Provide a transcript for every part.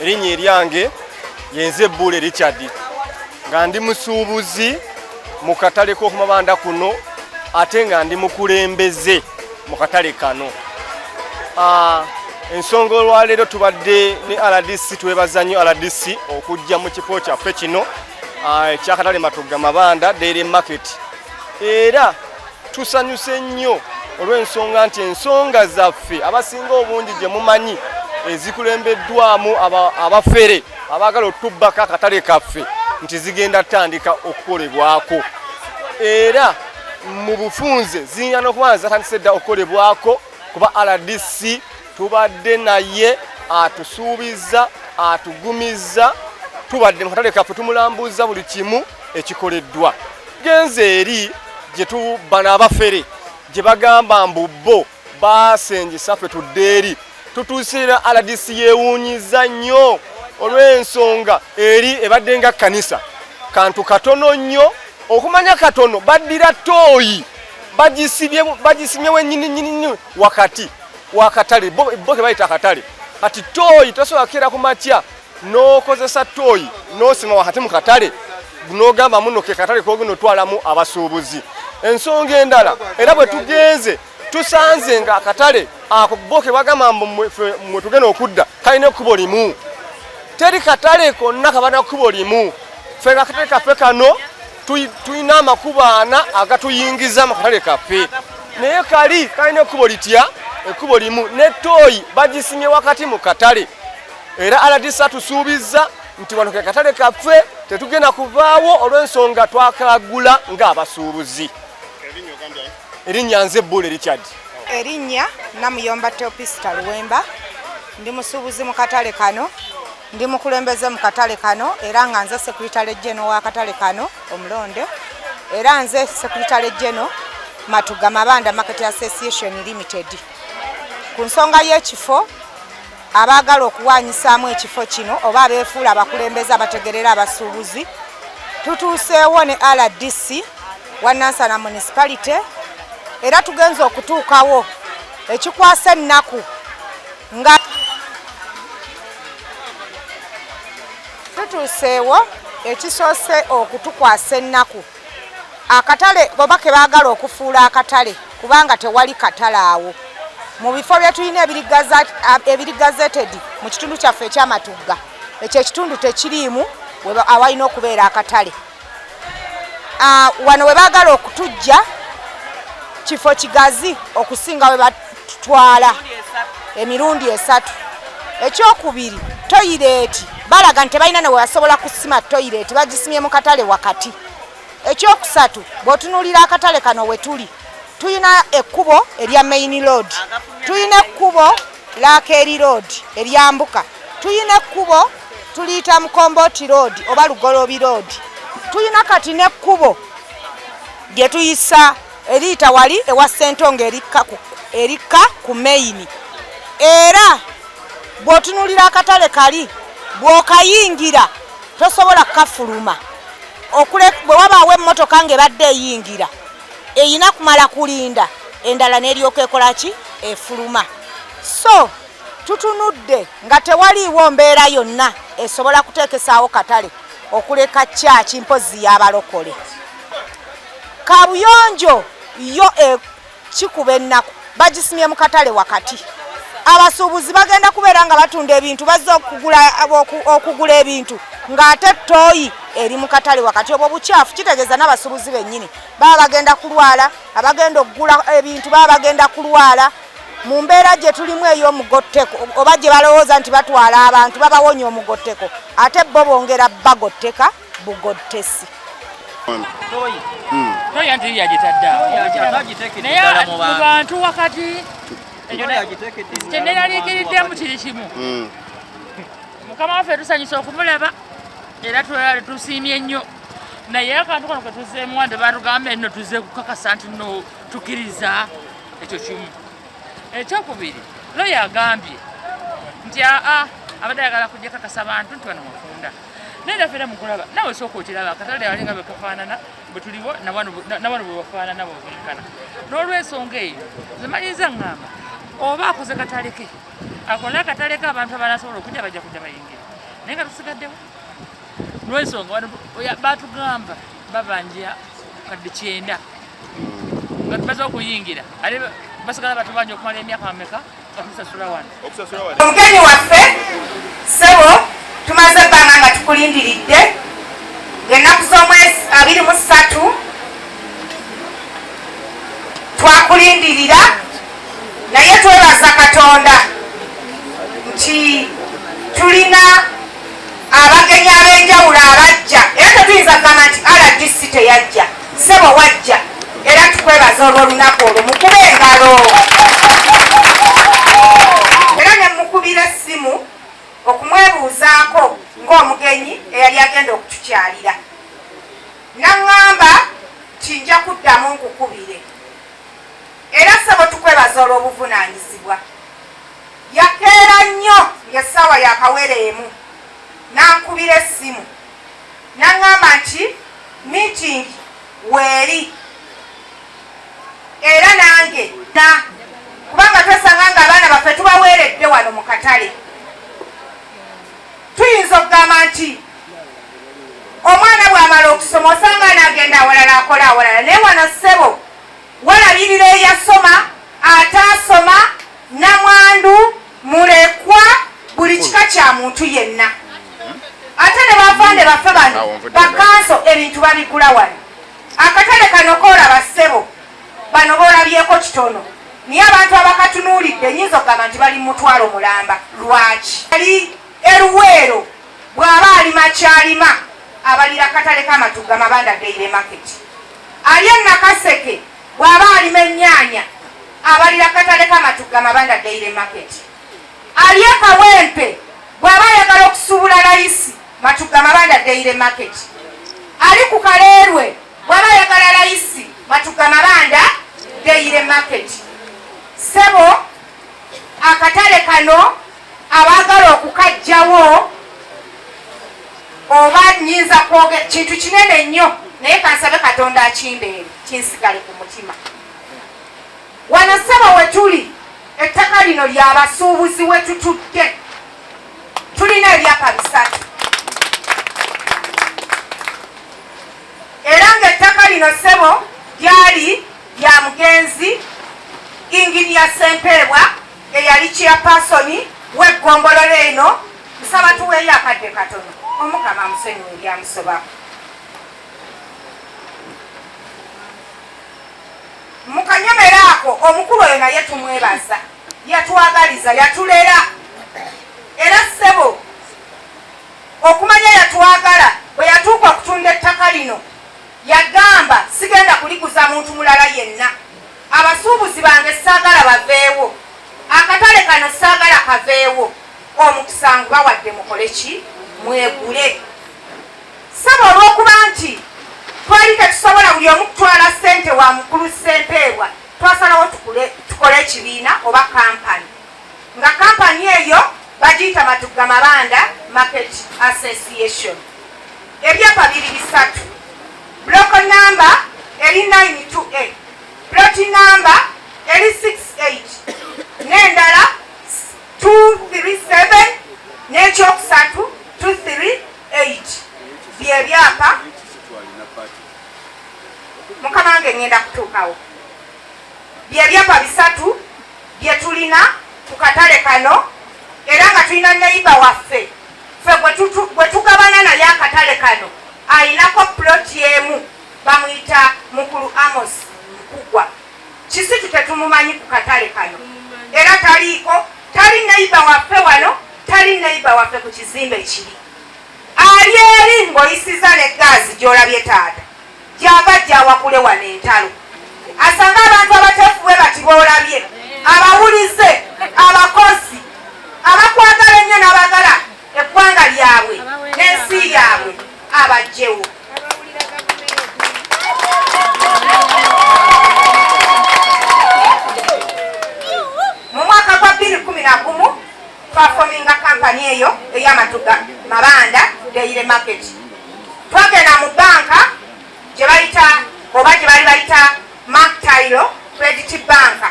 erinnya eryange yenze Buule Richard nga ndi musuubuzi mu katale k'okumabanda kuno ate nga ndi mukulembeze mu katale kano. Ensonga olwaleero tubadde ne RDC, twebaza nnyo RDC okujja mu kifo kyaffe kino ekyakatale Matugga Mabanda Dairy Market, era tusanyuse nnyo olw'ensonga nti ensonga zaffe abasinga obungi gye mumanyi ezikulembeddwamu abafere abaagala otubbako akatale kaffe nti zigenda tandika okukolebwako, era mu bufunze ziyina n'okuba zatandise dda okukolebwako kuba RDC tubadde naye atusuubiza atugumiza, tubadde mu katale kaffe tumulambuza buli kimu ekikoleddwa. Genze eri gye tubana abafere gye bagamba mbu bo baasengesa ffe tudde eri, tutuusira RDC yeewuunyiza nnyo olw'ensonga eri ebadde nga kkanisa kantu katono nnyo, okumanya katono baddira tooyi bagisimye wennyini wakati wakatale bo kebayita akatale, kati tooyi tosobola kukeera ku makya n'okozesa tooyi n'osima wakati mu katale n'ogamba muno ke katale kogenda otwalamu abasuubuzi. Ensonga endala era bwe tugenze tusanze nga akatale ako bo ke bagamba mwe tugenda okudda kalina ekkubo limu, teri katale konna kabana kkubo limu. Ffe nga akatale kaffe kano tulina amakubo 4 agatuyingiza mu katale kaffe, naye kali kalina ekkubo litya, ekkubo limu, ne tooyi bagisimye wakati mu katale, era RDC atusuubiza nti wano ke katale kaffe tetugenda kuvaawo olw'ensonga twakagula ng'abasuubuzi. Erinnya nze Buule Richard. Erinnya Namuyomba Teopista Luwemba, ndi musuubuzi mu katale kano, ndi mukulembeze mu katale kano, era nga nze Secretary General wa katale kano Omulonde, era nze Secretary General Matugga Mabanda Market Association Limited. Ku nsonga y'ekifo abaagala okuwanyisaamu ekifo kino oba abeefuula abakulembeze abategerera abasuubuzi, tutuuseewo ne RDC wa Nansana Municipality, era tugenze okutuukawo ekikwasa ennaku nga tutuuseewo ekisoose okutukwasa ennaku akatale oba ke baagala okufuula akatale kubanga tewali katale awo mu bifo bye tulina ebirigazeted mu kitundu kyaffe ekyamatugga, ekyo ekitundu tekiriimu awalina okubeera akatale. Wano we baagala okutujja kifo kigazi okusinga we batutwala emirundi 3. Ekyokubiri, toyireeti balaga nti balina ne we basobola kusima toyireeti, bagisimye mu katale wakati. Ekyokusatu, bw'otunuulira akatale kano we tuli, tuyina ekkubo erya Main Road, tuyina ekkubo la Kerry Road eryambuka, tuyina ekkubo tuliyita Mukomboti Road oba Lugolobi Road, tuyina kati n'ekkubo lye tuyisa eriyita wali ewa Ssentongo erikka ku Main. Era bw'otunuulira akatale kali bw'okayingira tosobola kafuluma, bwe wabaawo emmotoka ng'ebadde eyingira eyina kumala kulinda endala n'eryoka ekola ki efuluma. So tutunudde nga tewaliiwo mbeera yonna esobola kuteekesaawo katale okuleka kyaki mpozi y'abalokole. Kabuyonjo yo kikuba ennaku bagisimye mu katale wakati, abasuubuzi bagenda kubeera nga batunda ebintu, bazza okugula ebintu ng'ate tooyi eri mu katale wakati. Obwo bukyafu, kitegeeza n'abasuubuzi bennyini baba bagenda kulwala, abagenda okugula ebintu baba bagenda kulwala mu mbeera gye tulimu ey'omugotteko oba gye balowooza nti batwala abantu babawonya omugotteko, ate bo bongera bagotteka bugottesi. Tooyi anti yagitadda naye mu bantu wakati kyenneraliikiriddemu kiri kimu. Mukama waffe tusanyusa okumulaba era tusiimye nnyo, naye akantu kano ke tuzzeemu wante batugamba nno tuzze kukakasa nti nno tukkiriza ekyo kimu. Ekyokubiri, lawyer agambye nti abadde ayagala kujja kakasa abantu nti bano mufunda, naye naffe mukulaba nawe sooka okiraba akatale alinga bwe kafaanana bwe tuliwo na bano bwe bafaanana bwenkana. N'olw'ensonga eyo nze maliriza ngamba oba akoze katale ke akole akatale k'abantu abanasobola okujja bajja kujja bayingira naye nga tusigaddewo lw'ensonga batugamba babanja kadde 9 nga tumaze okuyingira ate basigala batubanja okumala emyaka ameka batusasula wano. Omugenyi waffe ssebo tumaze ebbanga nga tukulindiridde ng'ennaku z'omwezi 23 twakulindirira naye twebaza Katonda nti tulina abagenyi ab'enjawulo abajja era tetuyinza kugamba nti RDC teyajja ssebo wajja era tukwebaza olw'olunaku olwo mukube engalo era ne mukubira essimu okumwebuuzaako ng'omugenyi eyali agenda okutukyalira naŋŋamba nti nja kuddamu nkukubire era ssebo tukwebaza olw'obuvunaanyizibwa yakeera nnyo ng'essaawa yakawere-emu nankubira essimu naŋŋamba nti meeting weeri era nange kubanga twesanga nga abaana baffe tubaweeredde wano mu katale tuyinza okugamba nti omwana bw'amala okusoma osanga n'agenda awalala akola awalala naye wano ssebo walabirira eyasoma ataasoma namwandu mulekwa buli kika kya muntu yenna ate ne bavande baffe bano bakanso ebintu babigula wano akatale kano koolaba ssebo bano boolabyeko kitono naye abantu abakatunuulidde nyinza okugamba nti bali mutwalo mulamba lwaki ali eruweero bw'aba alima kyalima abalira katale k'amatugga Mabanda Dairy Market ali Nakaseke bw'aba alima ennyaanya abalira katale k'amatugga Mabanda Dairy Market ali Kawempe bw'aba ayagala okusuubula layisi Matugga Mabanda Dairy Market ali ku Kaleerwe bw'aba ayagala layisi Matugga Mabanda Dairy Market. Ssebo akatale kano abaagala okukajjawo oba nnyinza kwogera kintu kinene nnyo naye kansabe Katonda akimbeere kinsigale ku mutima. Wano ssebo we tuli ettaka lino ly'abasuubuzi we tutudde tulina ebyapa 3 era ng'ettaka lino ssebo lyali lya mugenzi Inginia Sempeebwa eyali chairpersoni w'eggombolola eno nsaba tuweeyo akadde katono Omukama amusonyiwe ebyamusobako. Mu kanyomero ako omukulu oyo naye tumwebaza yatwagaliza yatulera era ssebo okumanya yatwagala bwe yatuuka okutunda ettaka lino yagamba sigenda kuliguza muntu mulala yenna abasuubuzi bange saagala baveewo akatale kano saagala kaveewo omukisa ngubawadde mukole ki mwegule. Ssebo olw'okuba nti twali tetusobola buli omu kutwala ssente wa mukulu Sempeebwa twasalawo tukole ekibiina oba kampani nga kampani eyo bagiyita Matugga Mabanda Market Association. Ebyapa 3 block number eri 928 plot number eri 68 n'endala 237 n'ekyokusatu 238 byebyapa Mukama wange ngenda kutuukawo byebyapa 3 bye tulina ku katale kano era nga tulina neiba waffe ffe bwe tugabana naye akatale kano ayinako plot yemu bamuyita mukulu Amos Mukugwa kisitu tetumumanyi ku katale kano era tali neiba waffe wano tali neiba waffe ku kizimbe kiri ali eri ng'oyisiza ne gaazi gy'olabye taata gy'ava gy'awakule wano entalo asanga abantu abateefu bwe bati boolabye abawulize abakozi abakwagala ennyo n'abagala eggwanga lyabwe n'ensi yaabwe abajjewo. Mu mwaka gwa 2011 twafominga kampani eyo ey'Amatugga Mabanda Dairy Market twagenda mu banka gye bayita oba gye bali bayita Mactailo Credit Bank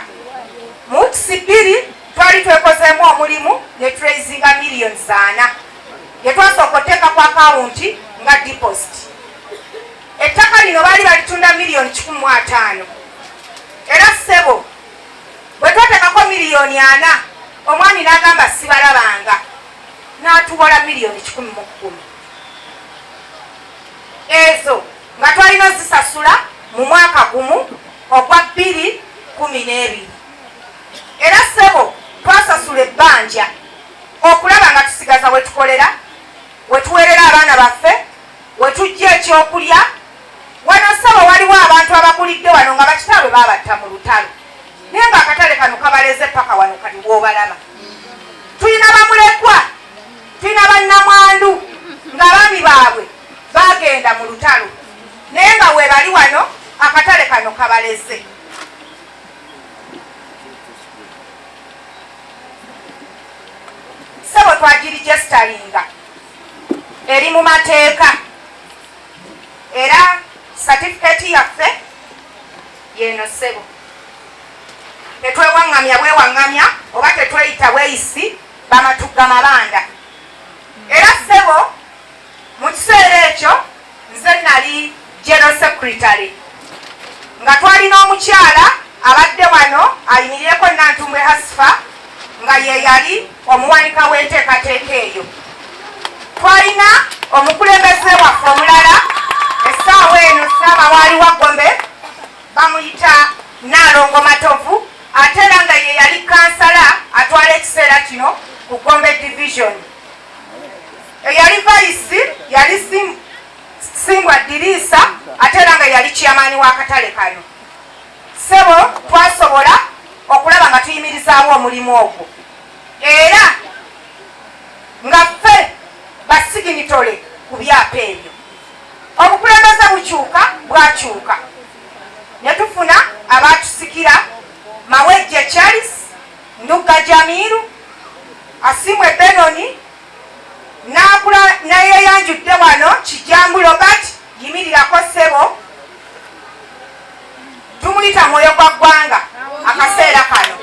mu 2 twali twekozeemu omulimu millions 4 yetwasooka oteeka ku akawunti nga deposit. Ettaka lino baali balitunda million 15. Era ssebo bwe twateekako million 4 omwami n'agamba sibalabanga n'atuwola million 11. Ezo nga twalina zisasula mu mwaka gumu ogwa 2012. Era ssebo twasasula ebbanja okulaba nga tusigaza wetukolera, wetuweerera abaana baffe, wetujja ekyokulya. Wano ssebo waliwo abantu abakulidde wano nga bakitaabwe baabatta mu lutalo, naye ng'akatale kano kabaleze paka wano kati w'obalaba. Tulina bamulekwa, tulina bannamwandu ng'abaami baabwe bagenda mu lutalo, naye nga weebali wano akatale kano kabaleze. Ssebo twagirigesitalinga eri mu mateeka, era certificate yaffe yeeno ssebo. Tetwewaŋŋamya bwewaŋŋamya oba tetweyita bweyisi bamatugga mabanda. Era ssebo mu kiseera ekyo nze nali general secretary nga twalina omukyala abadde wano ayimirireko Nantumbwe Hasifa nga ye yali omuwanika w'enteekateeka eyo. Twalina omukulembeze waffe omulala essaawa eno Ssaabawaali wa Gombe bamuyita Naalongo Matovu, ate era nga ye yali kansala atwala ekiseera kino ku Gombe division. Eyali vice yali Simbwa Dirisa, ate era nga yali chairman w'akatale kano. Ssebo twasobola okulaba nga tuyimirizaawo omulimu ogwo, era nga ffe basiginitole ku byapa ebyo. Obukulembeze bukyuka bwakyuka, ne tufuna abatusikira Mawejje Charles, Ndugga Jamiru, Asimwe Benoni, naye yanjudde wano Kijambu Robert, yimirirako ssebo, tumuyita mwoyo gwa ggwanga akaseera kano.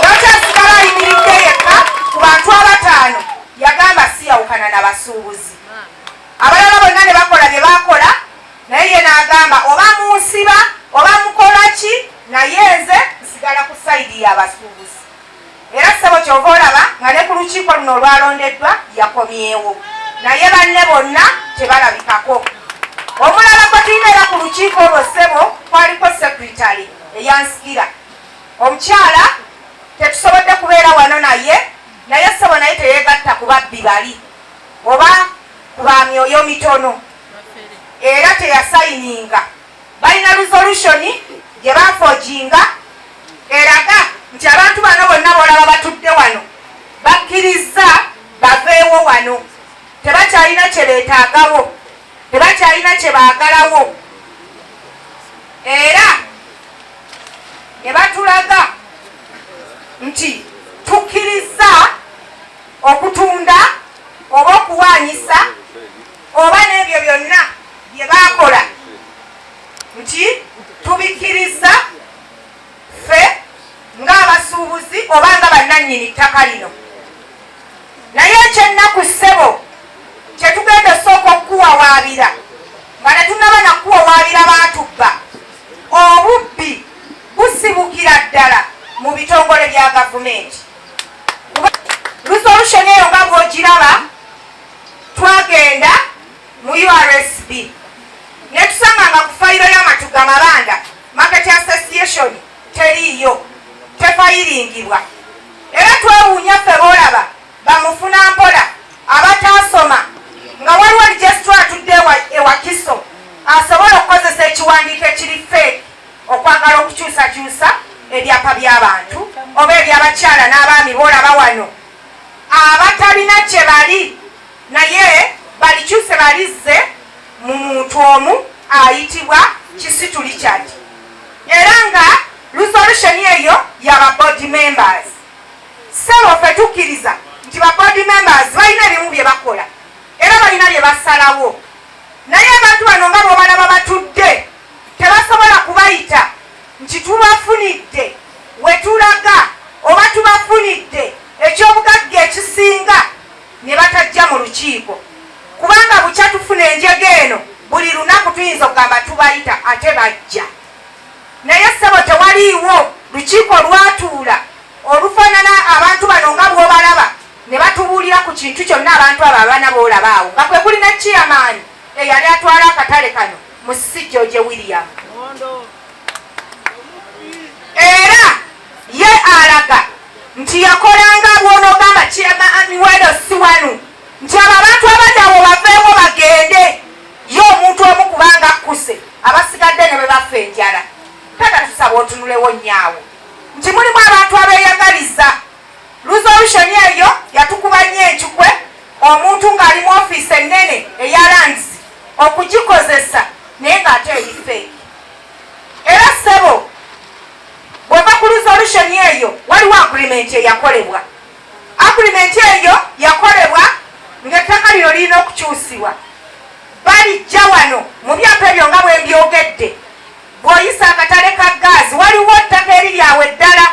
Yakyasigala ayimiridde yekka ku bantu 5 yagamba siyawukana n'abasuubuzi. Abalala bonna ne bakola bye bakola, naye ye n'agamba oba munsiba oba mukola ki, naye nze nsigala ku sayidi y'abasuubuzi. Era ssebo kyova olaba nga ne ku lukiiko luno olwalondeddwa yakomyewo, naye banne bonna tebalabikako. Omulala gwe tulina era ku lukiiko olwo ssebo kwaliko secretary eyansikira. Omukyala tetusobodde kubeera wano naye ssebo naye teyeegatta ku babbi bali oba ku bamyoyo mitono, era teyasayininga. Balina resolution gye bafojinga eraga nti abantu bano bonna bolaba batudde wano bakkiriza baveewo wano, tebakyalina kye beetaagawo, tebakyalina kye baagalawo. Era ne batulaga nti tukkiriza okutunda oba okuwaanyisa oba n'ebyo byonna bye baakola, nti tubikkiriza ffe ng'abasuubuzi oba nga bannannyini ttaka lino. Naye ekyennaku ssebo kyetugenda osooka okuwawaabira nga tetunnaba nakuwawaabira baatubba, obubbi busibukira ddala mu bitongole bya gavumenti. Resolution eyo nga bw'ogiraba twagenda mu URSB ne tusanga nga ku fayiro y'Amatuga Mabanda Market Association teriiyo, tefayiringibwa. Era twewuunya ffe boolaba bamufuna mpola abataasoma nga waliwo registrar atudde ewa Kiso asobola okukozesa ekiwandiiko ekiri fake okwagala okukyusakyusa ebyapa by'abantu oba eby'abakyala n'abaami boolaba wano abatalina kye bali naye balikyuse balizze mu muntu omu ayitibwa Kisitu Richard. Era nga resolution eyo yaba board members. Ssebo ffe tukkiriza nti ba board members balina ebimu bye bakola era balina bye basalawo, naye abantu bano nga bw'obalaba batudde tebasobola kubayita nti tubafunidde we tulaga oba tubafunidde ekyobugagga ekisinga lukiiko kubanga bukya tufuna enjega eno buli lunaku tuyinza okugamba tubayita ate bajja naye ssebo tewaliiwo lukiiko lwatuula olufaanana abantu bano nga bw'obalaba ne batubuulira ku kintu kyonna abantu abo abaana boolabaawo nga kwe kuli ne chairman eyali atwala akatale kano Musisi George William era ye alaga nti yakolanga bw'onoogamba chairman wero si wanu nti abo abantu abaddawo baveewo bagende ye omuntu omu kubanga akkuse abasigadde ne bwe bafa enjala tata tusaba otunulewo nnyaawo nti mulimu abantu abeeyagaliza resolution eyo yatukuba nnyo enkikwe omuntu ng'ali mu ofiisi ennene eya lands okugikozesa naye ng'ate erifeeki era ssebo bweva ku resolution eyo waliwo agreement eyakolebwa agreement eyo yakolebwa ng'ettaka lino lirina okukyusibwa balijja wano mu byapa ebyo nga bwe mbyogedde bw'oyisa akatale ka gaazi waliwo ettaka eriryawe eddala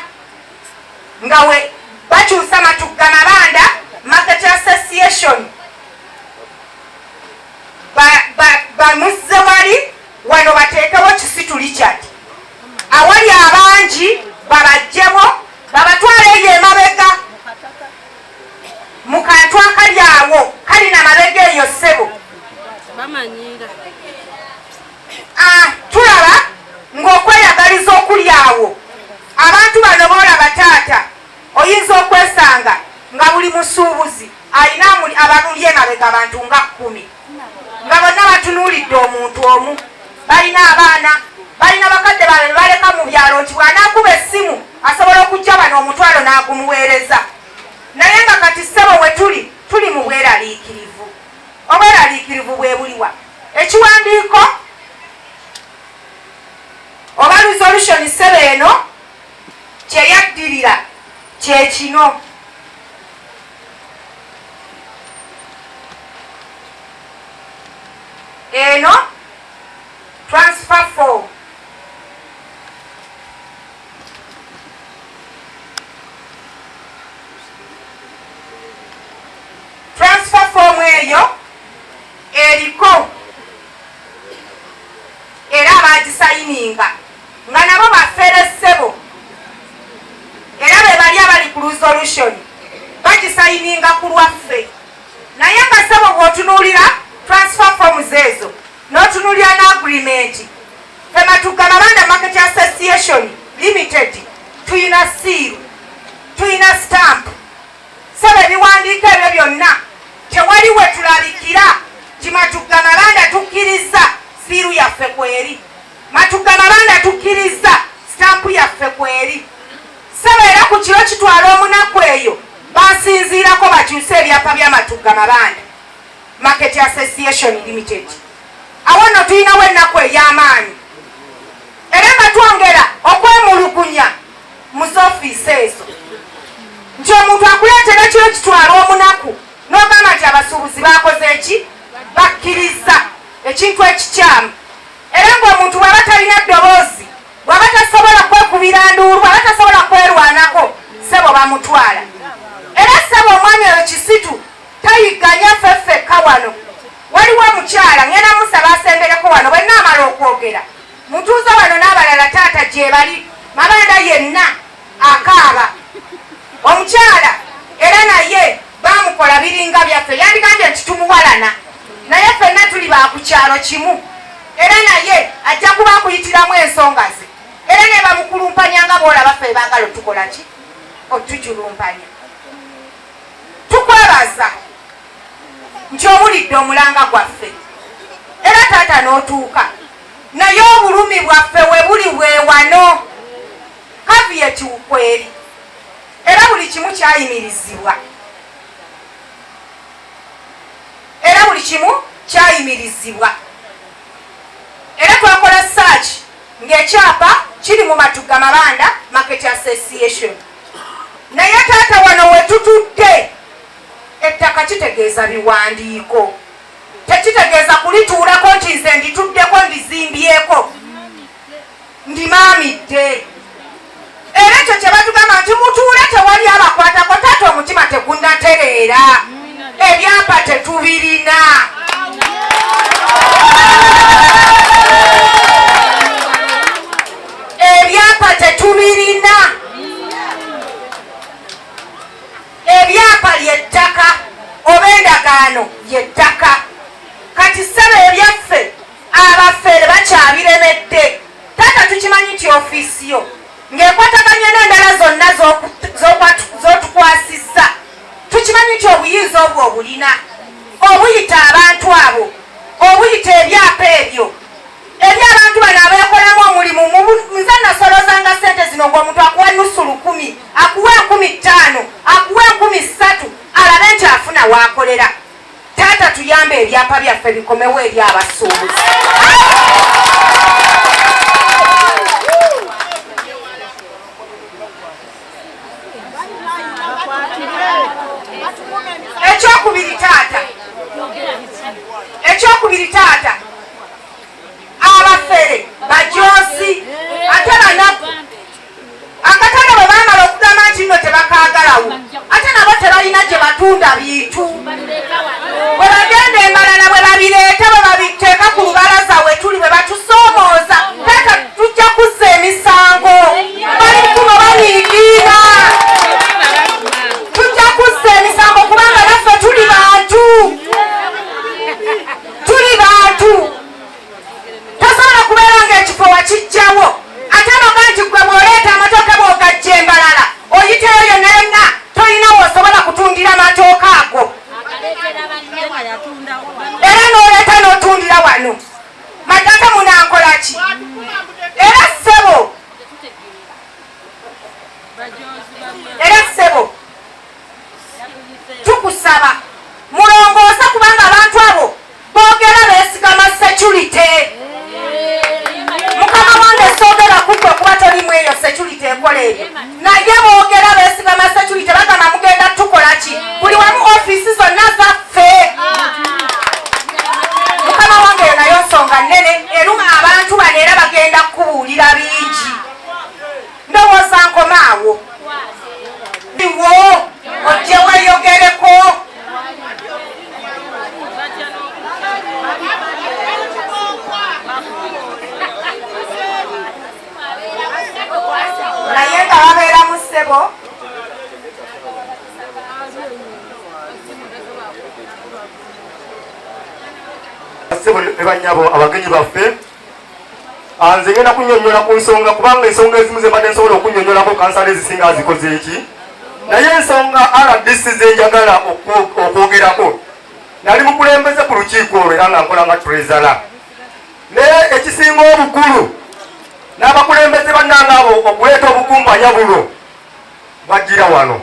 nga we bakyusa Matugga Mabanda Market Association bamuzze wali wano bateekewo Kisitu Richard awali abangi babajjemo babatwala eyo emabega mu kantu akali awo kalina mabega eyo ssebo tulaba ng'okweyagaliza okuli awo abantu bano boolaba taata oyinza okwesanga nga buli musuubuzi alina abaluli emabega abantu nga 10 nga bonna batunuulidde omuntu omu balina abaana balina bakadde babe baleka mu byalo nti bw'anaakuba essimu asobola okujja bano omutwalo n'agumuweereza naye nga kati ssebo we tuli mu bweraliikirivu obweraliikirivu bwe buliwa ekiwandiiko oba resolution ssebo eno kyeyaddirira kyekino eno transfer form eyo eriko era abagisayininga nga nabo bafere ssebo era be bali abali ku resolution bagisayininga ku lwaffe naye nga ssebo bw'otunuulira transfer forms ezo n'otunuulira n'agreement fe Matugga Mabanda Market Association Limited tuyina siiru tuyina stamp ssebo ebiwandiiko ebyo byonna tewali we tulabikira ti Matugga Mabanda tukkiriza siiru yaffe kweri Matugga Mabanda tukkiriza stampu yaffe kweri ssebo era ku kiro kitwala omunaku eyo basinziirako bakyuse ebyapa bya Matugga Mabanda Market Association Limited awo nno tuyinawo ennaku ey'amaanyi era nga twongera okwemulugunya mu zoofiisi ezo nti omuntu akuleetera kiro kitwala omunaku n'ogamba nti abasuubuzi bakoze eki bakkiriza ekintu ekikyamu era ng'omuntu bw'aba talina ddoboozi bw'aba tasobola kwekubira nduulu bw'aba tasobola kwerwanako ssebo bamutwala era ssebo omwami oyo Kisitu tayigganya ffeffekka wano waliwo omukyala ngenda musaba asembereko wano bwe naamala okwogera mutuuza wano n'abalala taata gye bali Mabanda yenna akaaba omukyala era naye bamukola biringa byaffe yandigambye nti tumuwalana naye ffenna tuli bakukyalo kimu era naye ajja kuba akuyitiramu ensonga ze era ne bamukulumpanya nga boolaba ffe baagala otukola ki otujulumpanya tukwebaza nti owulidde omulanga gwaffe era taata n'otuuka naye obulumi bwaffe we buli bwe wano kaviyeti ukweri era buli kimu kyayimirizibwa era twakola search ng'ekyapa kiri mu Matugga Mabanda Market Association naye taata wano we tutudde ettaka kitegeeza biwandiiko tekitegeeza kulituulako nti nze ndituddeko ndizimbyeko ndimaamidde era ekyo kye batugamba nti mutuule tewali abakwatako taata omutima tegunnatereera ebyapa tetubirina. Ebyapa tetubirina. Ebyapa lyettaka oba endagaano yettaka. Kati ssebe ebyaffe abafeere bakyabiremedde. Taata tukimanyi nti ofiisi yo ng'ekwataganye n'endala zonna z'otukwasizza. Tukimanyi nti obuyinza obwo obulina obuyita abantu abo, obuyita ebyapa ebyo abantu bano abeekolamu omulimu. Nze nasolozanga ssente zino ng'omuntu akuwa nusu 1,000, akuwa 15,000, akuwa 3,000 alabe nti afuna waakolera. Taata tuyambe ebyapa byaffe bikomewo eri abasuubuzi. Ekyokubiri taata abafere bajoozi ate banaku akatale bwe baamala okugamba nti nno tebakaagalawo ate nabo tebalina gye batunda bintu. Bwe bagenda embalala bwe babireeta bwe babiteeka ku lubalaza we tuli bwe batusoomooza taata tujja kuzza emisango. Bali kuno banyiigiira tujja kuzza emisango kubanga naffe tuli bantu. Tasobola kubeera ng'ekifo wakijjawo ate noga nti gwe bw'oleeta amatooke bw'ogajja embalala oyiteyo yonna yonna tolina w'osobola kutundira matooke ago era n'oleeta n'otundira wano. Matata munankola ki? Era ssebo tukusaba mulongoosa kubanga abantu abo boogera beesigama security. Mukama wange soogera kugwe kuba tolimu eyo security ekola ebyo naye boogera beesigama security bagamba mugenda tukola ki? Buli wamu ofiisi zonna zaffe. Mukama wange eyo nayo nsonga nnene eruma abantu bano era bagenda kubuulira bingi. Ndowooza nkomaawo iwo ojje weeyogereko. Naye nga babeera mu ssebo banyabo abagenyi baffe. Nze ngenda kunnyonnyola ku nsonga kubanga ensonga ezimu ze mbadde nsobola okunnyonnyolako kansala ezisinga zikoze eki. Naye ensonga RDC zenjagala okwogerako nali mukulembeze ku lukiiko olwo era nga nkola nga trezala. Naye ekisinga obukulu n'abakulembeze bannanga abo okuleeta obukumpanya buno bajjira wano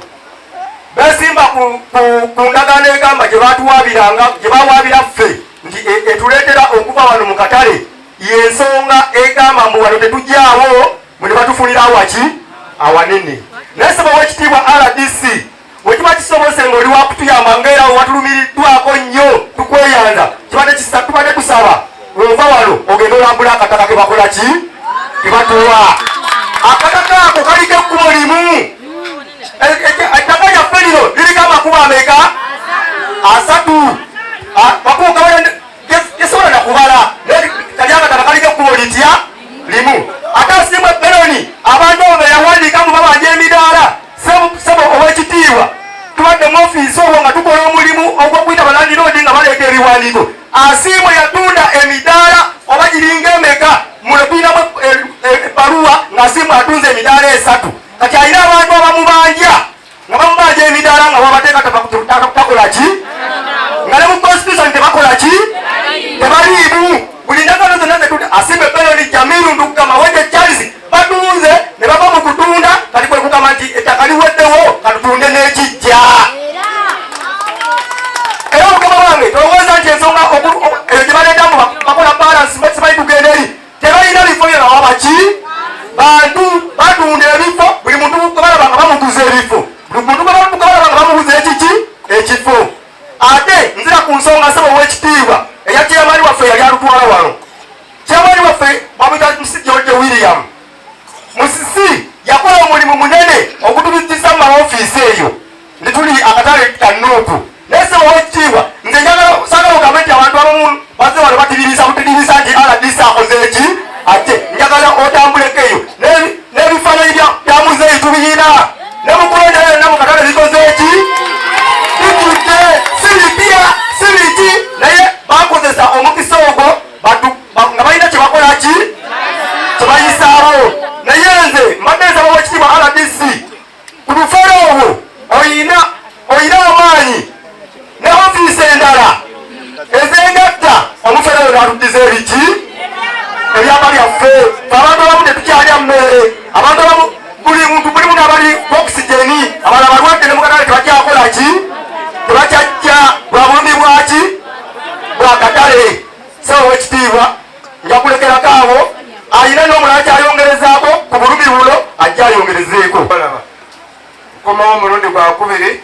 beesimba ku ndagaano egamba gye batuwaabiranga gye bawaabira ffe nti etuleetera okuva wano mu katale y'ensonga egamba mbu wano tetujjaawo mwe ne batufunira awaki awanene. Naye ssebo w'ekitiibwa RDC bwe kiba kisobose ng'oli wakutuyamba ng'era watulumiriddwako nnyo tukweyanza tubadde tusaba ova wano ogenda olambula akataka ke bakola ki kebatuwa. Akataka ako kaliko ekkubo limu. Ettaka lyaffe lino liriko amakubo ameka? 3. Makubo gesobola nakubala kali akataka kaliko ekkubo litya limu. Ate asimu ebberoni abantu abo beyawandiikamu babanja emidaala. Ssebo ow'ekitiibwa tubadde mu ofiisi olwo nga tukola omulimu ogw'okuyita balandiroodi nga baleeta ebiwandiiko. Asimu yatunda emidaala oba giringa emeka muno tuyinamu ebbaluwa ng'asimu atunze emidaala 3. Kati alina abantu abamubanja nga bamubanja emidaala nga wabateeka takola ki nga ne mu constitution tebakola ki tebaliimu. Buli ndagaano zonna zetunda asimu ebberoni Jamiru Ndugama Wede Charles batunze ne bava mu kutunda kati kwe kugamba nti ettaka liweddewo katutunde n'ekijja. Era omukama wange tolowooza nti ensonga eyo gye baleetamu bakola balansi simanyi tugenda eri tebalina bifo byona wabaki bantu batunda ebifo. Buli muntu balaba nga bamuguza ebifo, buli muntu balaba nga bamuguza ekifo. Ate nzira ku nsonga ssebo w'ekitiibwa eya chairman waffe yali alutwala wano. Chairman waffe bamuyita Musisi William. Musisi yakola omulimu munene okutubikisa mu maofiisi eyo ne tuli akatale ka Nuupu. Naye ssebo w'ekitiibwa nze tuyimirize ebiki ebyapa byaffe abantu abamu tetukyalya mmere abantu abamu buli muntu mulimu n'abali okisigeni abala balwadde ne mukatale tebakyakola ki tebakyajja bwa bulumi bwaki bwakatale sawa wekitiibwa njakulekerako abo ayina n'omulala kyayongerezaako ku bulumi bulo ajja ayongerezeeko komawo omulundi gwakubiri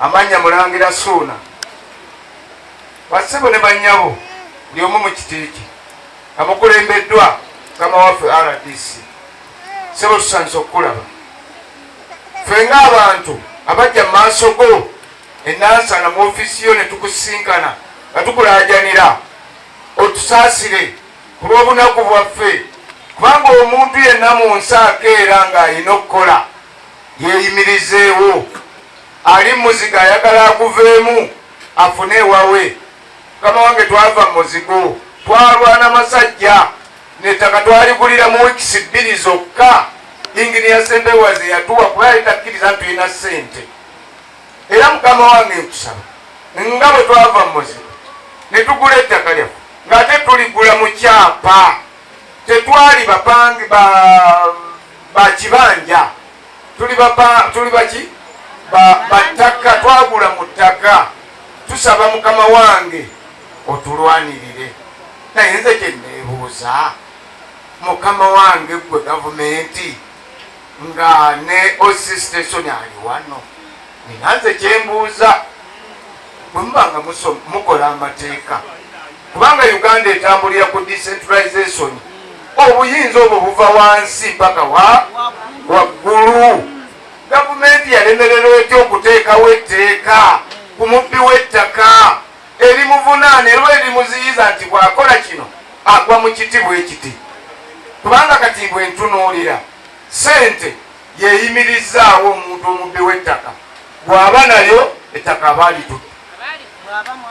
amanya Mulangira Suuna basebo ne bannyabo buli omu mu kitiiki amukulembeddwa mukama waffe RDC sebo tusanise okukulaba ffe ng'abantu abajja mu maaso go enansana mu ofiisi yo ne tukusinkana nga tukulaajanira otusaasire ku lw'obunaku bwaffe kubanga omuntu yenna mu nsi akeera ng'alina okukola yeeyimirizeewo ali muzigo ayagala akuveemu afune ewawe mukama wange twava mu muzigo twalwana masajja nettaka twaligulira mu wiikisi 2 zokka inginiya Sembewaze yatuwa kuba yali takkiriza ntulina ssente era mukama wange nkusaba nga bwe twava mu muzigo ne tugula ettaka lyaffe ng'ate tuligula mu kyapa tetwali bapangi ba kibanja tuli baki battaka twagula mu ttaka tusaba mukama wange otulwanirire naye nze kyenneebuuza mukama wange gwe gavumenti nga ne OC station ali wano nina nze kyembuuza bwe mubanga mukola amateeka kubanga Uganda etambulira ku decentralization obuyinza obwo buva wansi paka waggulu gavumenti yalemererwa etya okuteekawo etteeka ku mubbi w'ettaka erimuvunaana era erimuziyiza nti bw'akola kino agwa mu kiti bw'ekiti kubanga kati bwe ntunuulira ssente yeeyimirizaawo omuntu omubbi w'ettaka bw'aba nayo ettaka aba litutte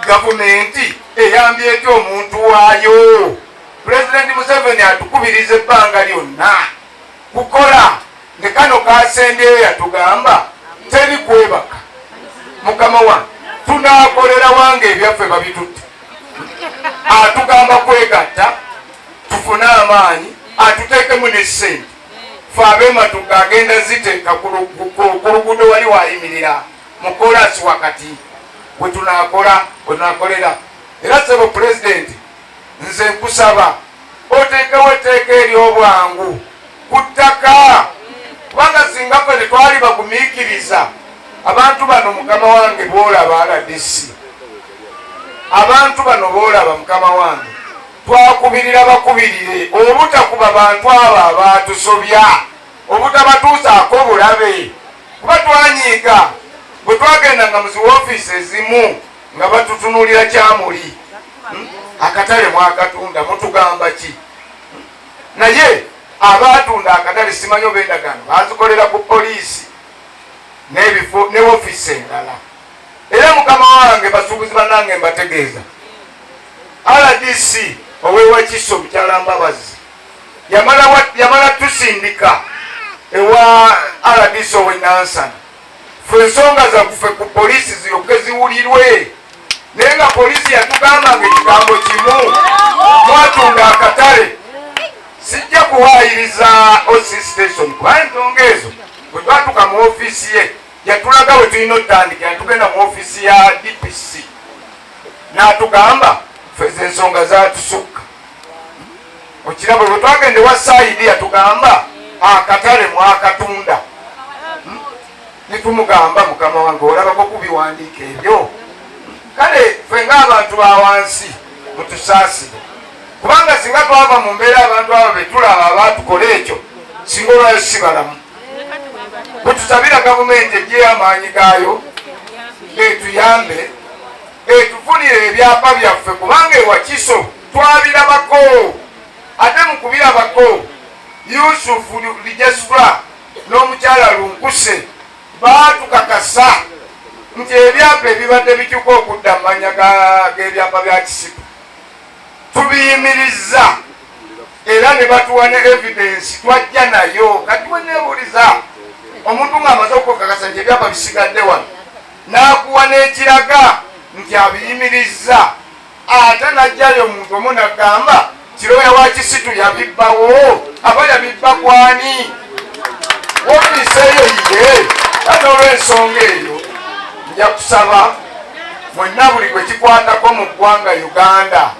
gavumenti eyambye etya omuntu waayo Pulezidenti Museveni atukubiriza ebbanga lyonna kukola ne kano kasendeyo yatugamba teri kwebaka mukama wange tunaakolera wange ebyaffe babitutte atugamba kwegatta tufune amaanyi atuteekemu n'essente fe ab'ematuga agenda ziteeka ku luguudo wali wayimirira mu kolansi wakati we tunaakolera era sebo pulezidenti nze nkusaba oteekewo etteeka ery'obwangu ku ttaka kubanga singa ffe ne twali bagumiikiriza abantu bano mukama wange boolaba RDC abantu bano boolaba mukama wange twakubirira bakubirire obutakuba bantu abo abaatusobya obutabatuusaako bulabe kuba twanyiiga bwe twagendanga mu zi woofiisi ezimu nga batutunuulira kyamuli akatale mwakatunda mutugamba ki naye abatunda akatale simanyi oba endagaano bazikolera ku poliisi ne woofiisi endala era mukama wange basuubuzi bannange mbategeeza RDC owewakiso mukyala Mbabazi yamala tusindika ewa RDC owenansana ffe ensonga zaffe ku poliisi ziyoke ziwulirwe naye nga poliisi yatugamba nga ekigambo kimu mwatunda akatale sijja kuwaayiriza OC station kubanga ensonga ezo bwe twatuka mu ofiisi ye yatulaga bwe tulina otandikira tugenda mu ofiisi ya DPC n'atugamba ffe ensonga zatusukka okirabo bwe twagenda ewa saidi yatugamba akatale mwakatunda nitumugamba mukama wange olabako kubiwandiika ebyo kale ffe ng'abantu ba wansi mutusaasire kubanga singa twava mu mbeera abantu abo betulaba abaatukola ekyo singa olwayo si balamu bwetusabira gavumenti eggyeyo amaanyi gaayo etuyambe etufunire ebyapa byaffe kubanga ewakiso twabirabako ate mu kubirabako Yusufu Lijesula n'omukyala Lunkuse baatukakasa nti ebyapa ebibadde bikyuka okudda mu mannya g'ebyapa bya Kisitu tubiyimiriza era ne batuwa ne evidence twajja nayo kati weneebuuliza omuntu ng'amaze okukakasa nti ebyapa bisigadde wano n'akuwa n'ekiraga nti abiyimiriza ate najjayo omuntu omu nagamba Kiroya wa Kisitu yabibbawo aba yabibba kwani wofiiseeyo yiye ate olw'ensonga eyo nja kusaba mwenna buli gwe kikwatako mu ggwanga Uganda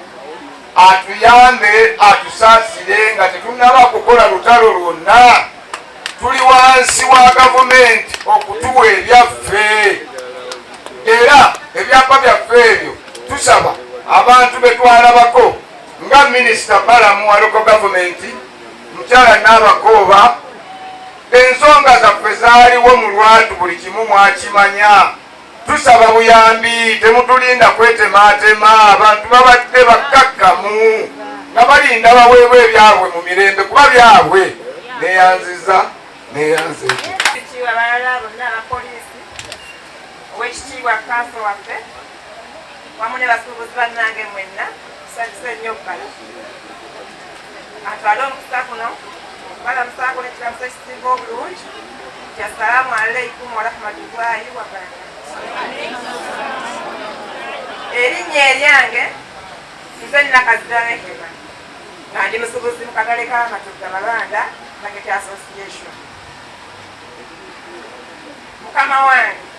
atuyambe atusaasire nga tetunnaba kukola lutalo lwonna tuli wansi wa gavumenti okutuwa ebyaffe era ebyapa byaffe ebyo tusaba abantu betwalabako nga minisita Balamu wa local government mukyala Nabakooba ensonga zaffe zaaliwo mu lwatu buli kimu mwakimanya tusaba buyambi temutulinda kwetematema abantu babadde bakkakkamu nga balinda baweebwa ebyabwe mu mirembe kuba byabwe neyanziza neyanzeeko abalala bonna abapoliisi owekitiibwa kanso waffe wamu ne basuubuzi bannange mwenna tusanyuse nnyo bbala atwale omukisa kuno balamusaako nekiramusa ekisinga obulungi nti assalaamu aleikum warahmatullahi wabarakatu erinnya eryange nze Nakazira Rehema nga ndi musuubuzi mu katale k'amatugga Mabanda Market Association. Mukama wange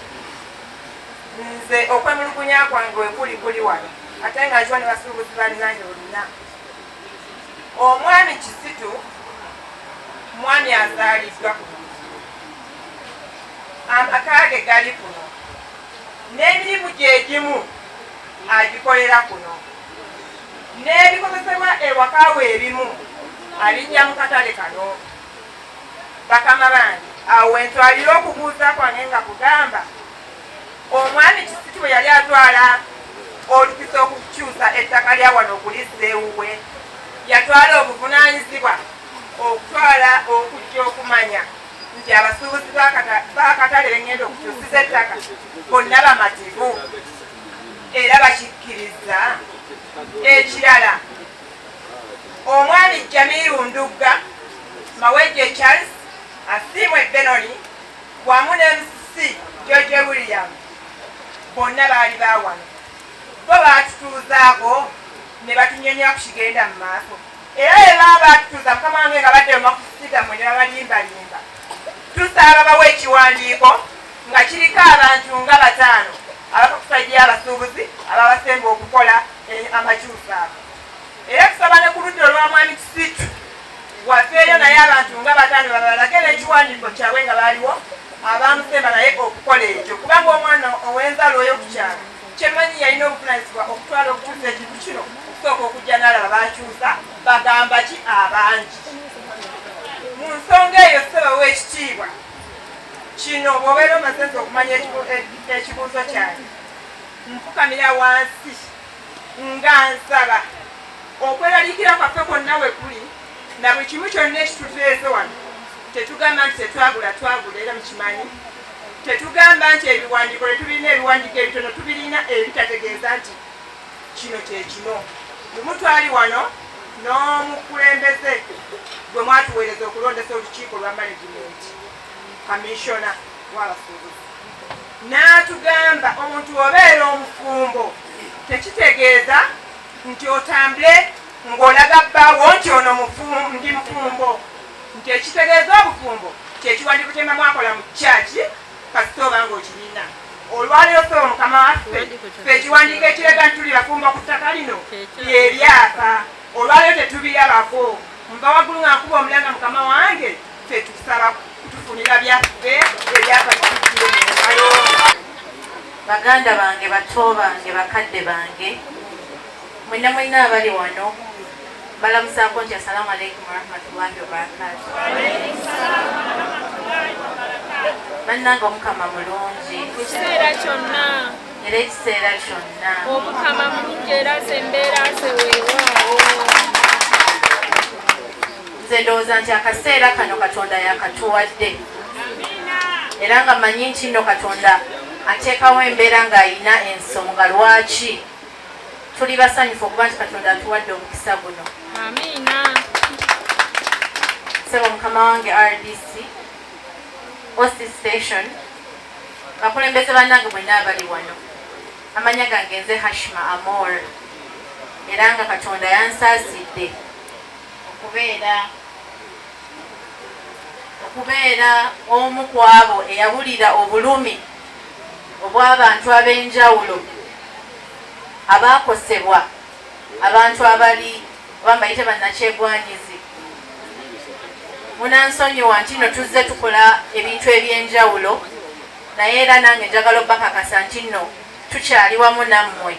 nze okwemulugunya kwange wekuli kuli wano ate nga nkiwa ne basuubuzi bannange oluna omwami Kisitu mwami azaaliddwa kuno amaka ge gali kuno n'emirimu gyegimu agikolera kuno n'ebikozesebwa ewaka we ebimu alijja mu katale kano bakama bange awo wentwalira okubuuza kwange nga kugamba omwami Kisitu bwe yali atwala olukisa okukyusa ettaka lya wano okulissa ewuwe yatwala obuvunaanyizibwa okutwala okujja okumanya nti abasuubuzi b'akatale bengenda okukyusiza ettaka bonna bamativu era bakikkiriza. Ekirala omwami Jamiru Ndugga Mawejje Charles Asiimwe Benoni wamu ne MC George William bonna baali bawano bo baatutuuzaako ne batunyonyola ku kigenda mu maaso era bwe baba baatutuuza mukama wange nga badde mumakusiga mwe ne babalimbalimba tusaaba bawa ekiwandiiko nga kiriko abantu nga 5 abakusajja abasuubuzi ababasemba okukola amakyusa ago era tusaba ne ku ludda olwa mwami Kisitu wafeeyo naye abantu nga 5 babalage n'ekiwandiiko kyabwe nga baaliwo abamusemba naye okukola ekyo kubanga omwana ow'enzalo ey'okukyalo kyemanyi yalina obuvunaanyizibwa okutwala okukyusa ekintu kino okusooka okujja n'alaba bakyusa bagamba ki abangi mu nsonga eyo sseba w'ekitiibwa kino bw'obeera omazenzi okumanya ekibuuzo kyange nfukamira wansi nga nsaba okweraliikira kwaffe kwonna we kuli na buli kimu kyonna ekituteeze wano tetugamba nti tetwagula era mukimanyi tetugamba nti ebiwandiiko tetulina ebiwandiiko ebitono tubirina ebitategeeza nti kino kyekino bwemutwali wano n'omukulembeze gwe mwatuweereza okulondesa olukiiko lwa management kamishona w'abasuubuzi n'atugamba omuntu obeera omufumbo tekitegeeza nti otambule ng'olaga bbaawo nti ono ndi mufumbo nti ekitegeeza obufumbo kyekiwandiiko kye mwakola mu kyaki kasita oba ng'okirina olwaleero ffe omukama waffe ffe ekiwandiiko ekiraga nti tuli bafumbo ku ttaka lino yebyapa olwaleero tetubirabako mba waggulu nga nkuba omulanga mukama wange ffe tusaba kutufunira byaffe ebyapa kitukkire mu ngalo. Baganda bange bato bange bakadde bange mwenna mwenna abali wano balamusaako nti assalamu alaikum warahmatullahi wabarakatu. Bannange omukama mulungi ekiseera kyonna era ekiseera kyonna omukama mulungi era ze embeera ze weewaawo. nze ndowooza nti akaseera kano Katonda yakatuwadde era nga manyi nti nno Katonda ateekawo embeera ng'ayina ensonga lwaki tuli basanyufu okuba nti Katonda atuwadde omukisa guno. Amiina. Sebo mukama wange RDC Osti Station bakulembeze bannange mwenna abali wano amanya gange nze Hashima Amor era nga Katonda yansaasidde okubeera omu ku abo eyawulira obulumi obw'abantu ab'enjawulo abaakosebwa, abantu abali bambayite bannakyegwanyizi. Munansonyiwa nti nno tuzze tukola ebintu eby'enjawulo, naye era nange njagala obbakakasa nti nno tukyali wamu nammwe.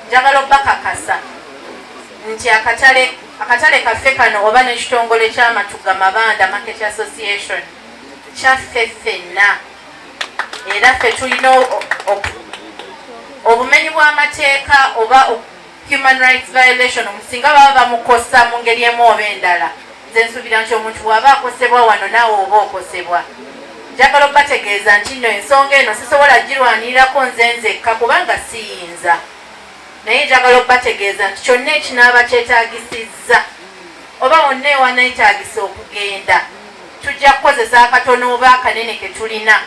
Njagala obbakakasa nti akatale kaffe kano oba n'ekitongole ky'Amatuga Mabanda Market Association kyaffe ffenna, era ffe tulina obumenyi bw'amateeka oba human rights violation omusinga baba bamukosa mu ngeri emu oba endala. Nze nsuubira nti omuntu bw'aba akosebwa wano naawe oba okosebwa. Njagala obategeeza nti nno ensonga eno sisobola girwanirako nze nzekka kubanga siyinza, naye njagala obategeeza nti kyonna ekinaaba kyetaagisizza oba wonna ewanayetaagisa okugenda, tujja kukozesa akatono oba akanene ke tulina,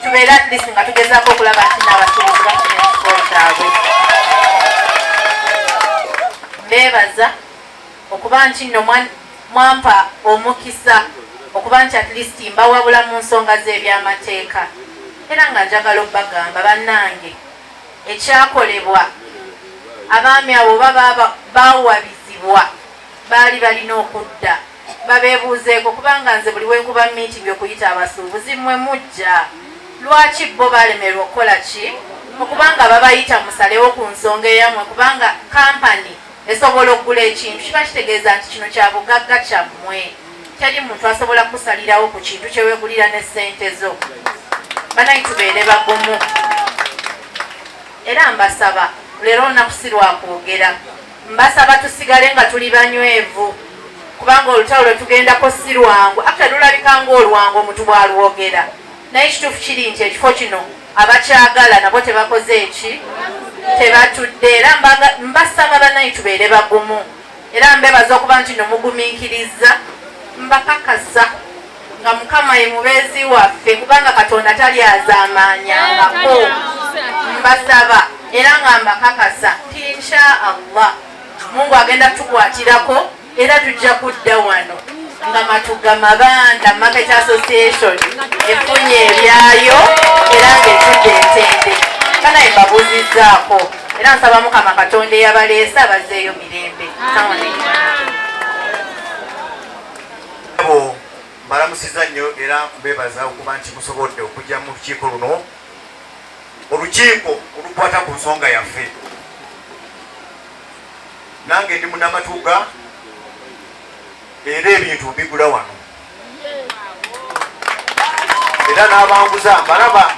tubeere at least nga tugezaako okulaba nti n'abasuubuzi bafuna ekifo kyabwe. Mbeebaza okuba nti nno mwampa omukisa okuba nti at least mbawabula mu nsonga z'ebyamateeka, era nga njagala obbagamba bannange ekyakolebwa abaami abo baba baawabizibwa baali balina okudda babeebuuzeeko, kubanga nze buli wenkuba meeting okuyita abasuubuzi mmwe mujja, lwaki bo balemerwa okukola ki? Okubanga babayita musalewo ku nsonga eyammwe, kubanga kampani esobola okugula ekintu kiba kitegeeza nti kino kya bugagga kyammwe, teri muntu asobola kusalirawo ku kintu kyeweegulira ne ssente zo. Banayi tubeere bagumu, era mbasaba leero olunaku si lwakwogera, mbasaba tusigale nga tuli banywevu, kubanga olutalo lwe tugendako si lwangu, ate lulabika ng'olwangu omuntu bw'alwogera, naye ekituufu kiri nti ekifo kino abakyagala nabo tebakoze eki, tebatudde. Era mbasaba banayi tubeere bagumu, era mbebaza okuba nti no mugumiikiriza, mbakakasa nga Mukama ye mubeezi waffe, kubanga Katonda tali azaamaanyangako. Mbasaba era nga mbakakasa nti insha Allah Mungu agenda tukwatirako, era tujja kudda wano nga Matuga Mabanda Market Association efunye ebyayo era ng'etudde entende. Banaye mbabuuzizzaako era nsaba Mukama Katonda eyabaleese abazeeyo mirembe. Mbalamusiza nnyo era mbeebaza okuba nti musobodde okujja mu lukiiko luno, olukiiko olukwata ku nsonga yaffe. Nange ndi munnamatuga era ebintu mbigula wano, era n'abanguza mbalaba,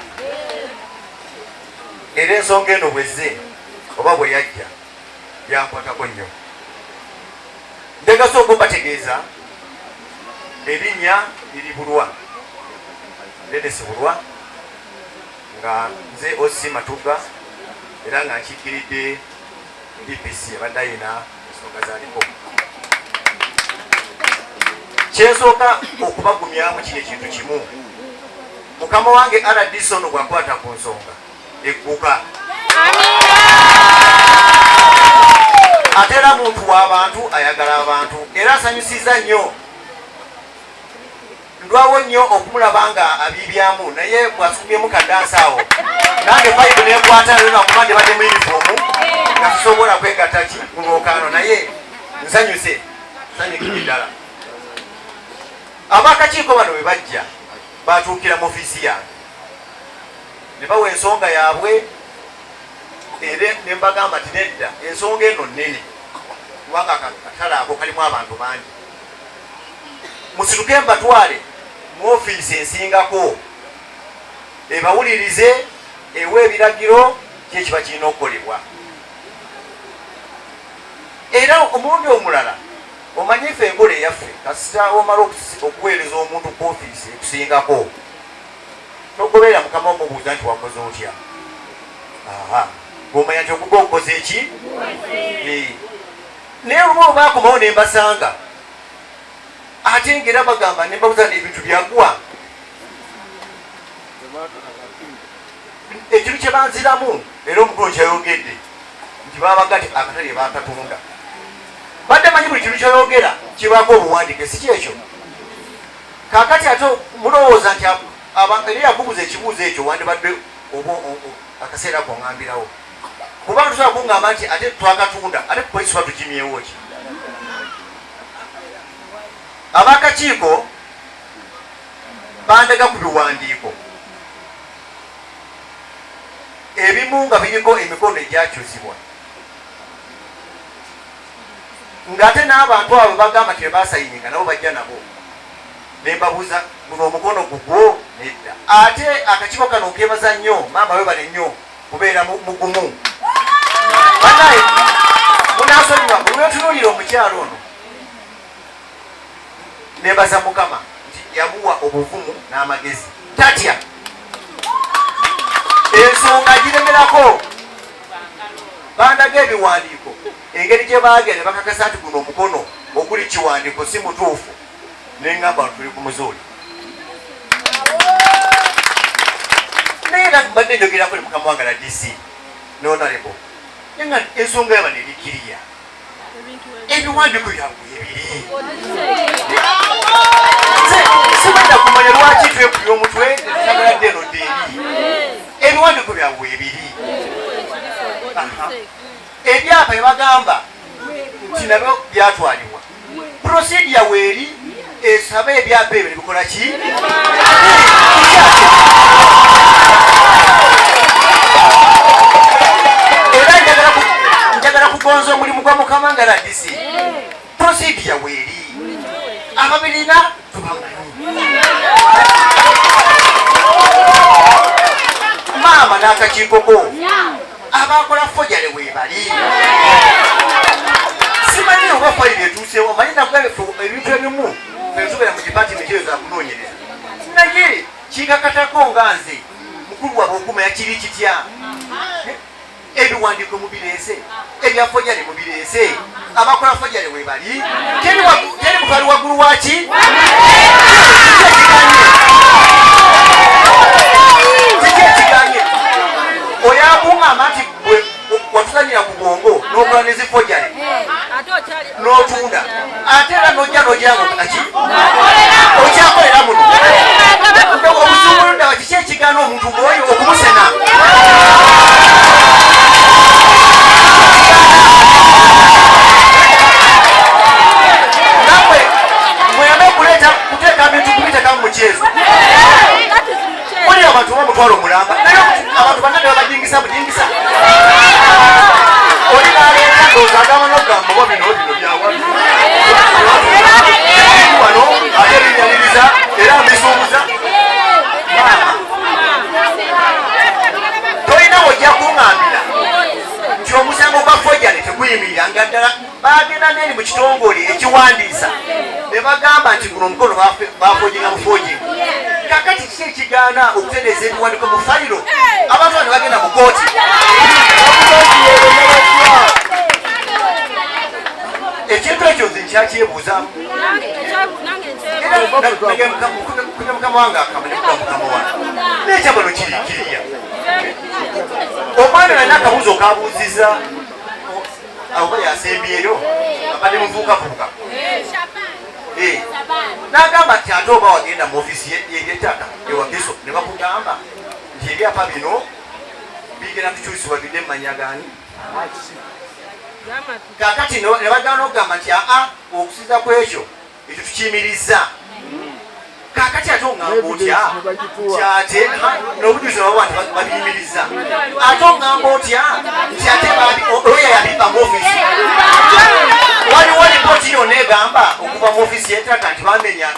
era ensonga eno bwezze oba bwe yajja yankwatako nnyo. Ndegasa okubategeeza erinnya liri Bulwa, Dennis Bulwa, nga nze OC Matuga era nga nkiikiridde DPC abadde ayina ensonga z'aliko. Kyensooka okubagumyamu kino ekintu kimu, mukama wange RDC ono bw'akwata ku nsonga egguka. Ate era muntu w'abantu, ayagala abantu era asanyusiza nnyo. Ndwawo nnyo okumulaba nga abibyamu, naye bw'asumbyemu kaddansi awo nange payipu nenkwata lero nakubadde badde mu yunifoomu nga tusobola kwegatta ki ku lwokaano, naye nsanyuse sanyukidde ddala. Abakakiiko bano bwe bajja batuukira mu ofiisi yange ne bawa ensonga yaabwe, era ne mbagamba nti nedda ensonga eno nnene kubanga akatale ako kalimu abantu bangi, musituke mbatwale mu ofiisi ensingako ebawulirize, ewa ebiragiro kyekiba kirina okukolebwa. Era omulundi omulala omanyi ffe enkola eyaffe kasita omala okuweereza omuntu ku ofiisi ekusingako togoberera mukama omubuuza nti wakoze otya, gomanya nti okuga okukoze eki. Naye olumu olwakomawo ne mbasanga ate ngera bagamba ne mbabuuza ebintu byagwa ekintu kye banziramu era omukulu kyayogedde nti babagati akatale bakatunda badde manyi buli kintu kyoyogera kibaako obuwandiike si kyekyo kakati ate mulowooza nti eri yakubuza ekibuuzo ekyo wandibadde akaseera koŋambirawo kubanga tusobola kuŋŋamba nti ate twakatunda ate polisi batukimyewo ki abakakiiko bandaga ku biwandiiko ebimu nga biriko emikono egyakyusibwa ng'ate n'abantu abo bagamba nti tebasayininga nabo bajja nabo nembabuuza guno omukono gugwo nedda ate akakiiko kano nkebaza nnyo maama webale nnyo kubeera mugumu banaye munasonyiwa buli wetunuulira omukyalo ono nembaza mukama nti yamuwa obuvumu n'amagezi tatya ensonga giremerako bandaga ebiwandiiko engeri gye baagenda bakakasa nti guno omukono oguli kiwandiiko si mutuufu neŋŋamba tuli ku muzooli naye badde njogerako ne mukama wange na DC nonalebo nenga ensonga yaba nerikiriya ebiwandiiko byabwe ebiri sibadda kumanya lwaki twekuya omutwe nagaladde eno deeri ebiwandiiko byabwe ebiri ebyapa ebagamba nti nabyo byatwalibwa prosidia weeri esaba ebyapa ebyo nebikola ki era njagala kugonza omulimu gwa mukama nga radisi prosidia weeri ababirina tubamanyi maama n'akakiikoko abakola fojale weebali simanyi oba fayiri etuusewo manyi nakugabe ebintu ebimu fetubera mu dipatimenti eyo zakunoonyereza naye kikakatako nga nze mukulu wabwe okumanya kiri kitya ebiwandiiko mubireese ebya fojale mubireese abakola fojale weebali teri mutwali waggulu waki kiki oyakuŋŋamba nti watuzanyira ku bwongo n'okola nezifojale n'otunda ate era nojja nogirangaki okyakolera muno obuzunguluddawa kiki ekigaana omuntu ng'oyo okumusena nawe mweyame kuteeka bintu kubiteekamu mukyezo muli abantu b'omutwalo omulamba naye abantu banane babajingisa bujingisa oli naleeta ndowooza agamba n'okugamba oba bino byawano ate binyaliriza era mbisuubuza tolina wojja kuŋŋambira nti omusango gwa fojale teguyimirira nga ddala bagenda n'eri mu kitongole ekiwandiisa ne bagamba nti guno omukono bafojinga mufojinga kakati kiki ekigaana okutereeza ebiwandiiko mu fayiro abantu bano bagenda mu kooti ekintu ekyo nze nkyakyebuuzaamu kunya mukama wange akamanekuga mukama wange nekyabano kirikiriya omwana nalina akabuuzo kabuuziza abo yasembyeyo abadde muvuukavuuka n'agamba nti ate oba wagenda mu ofiisi yettaka ewageso ne bakugamba nti ebyapa bino bigenda kukyusibwa bidde mu manya gaani kakati ne bagana okugamba nti aa okusiza ku ekyo ekyo tukiyimiriza kakati ate oŋŋamba otya kyate n'obujulizi nababa nti babiyimiriza ate oŋŋamba otya nti ate oya yabimba mu ofiisi waliwo lipooti yonna egamba okuva mu ofiisi yettaka nti bamenya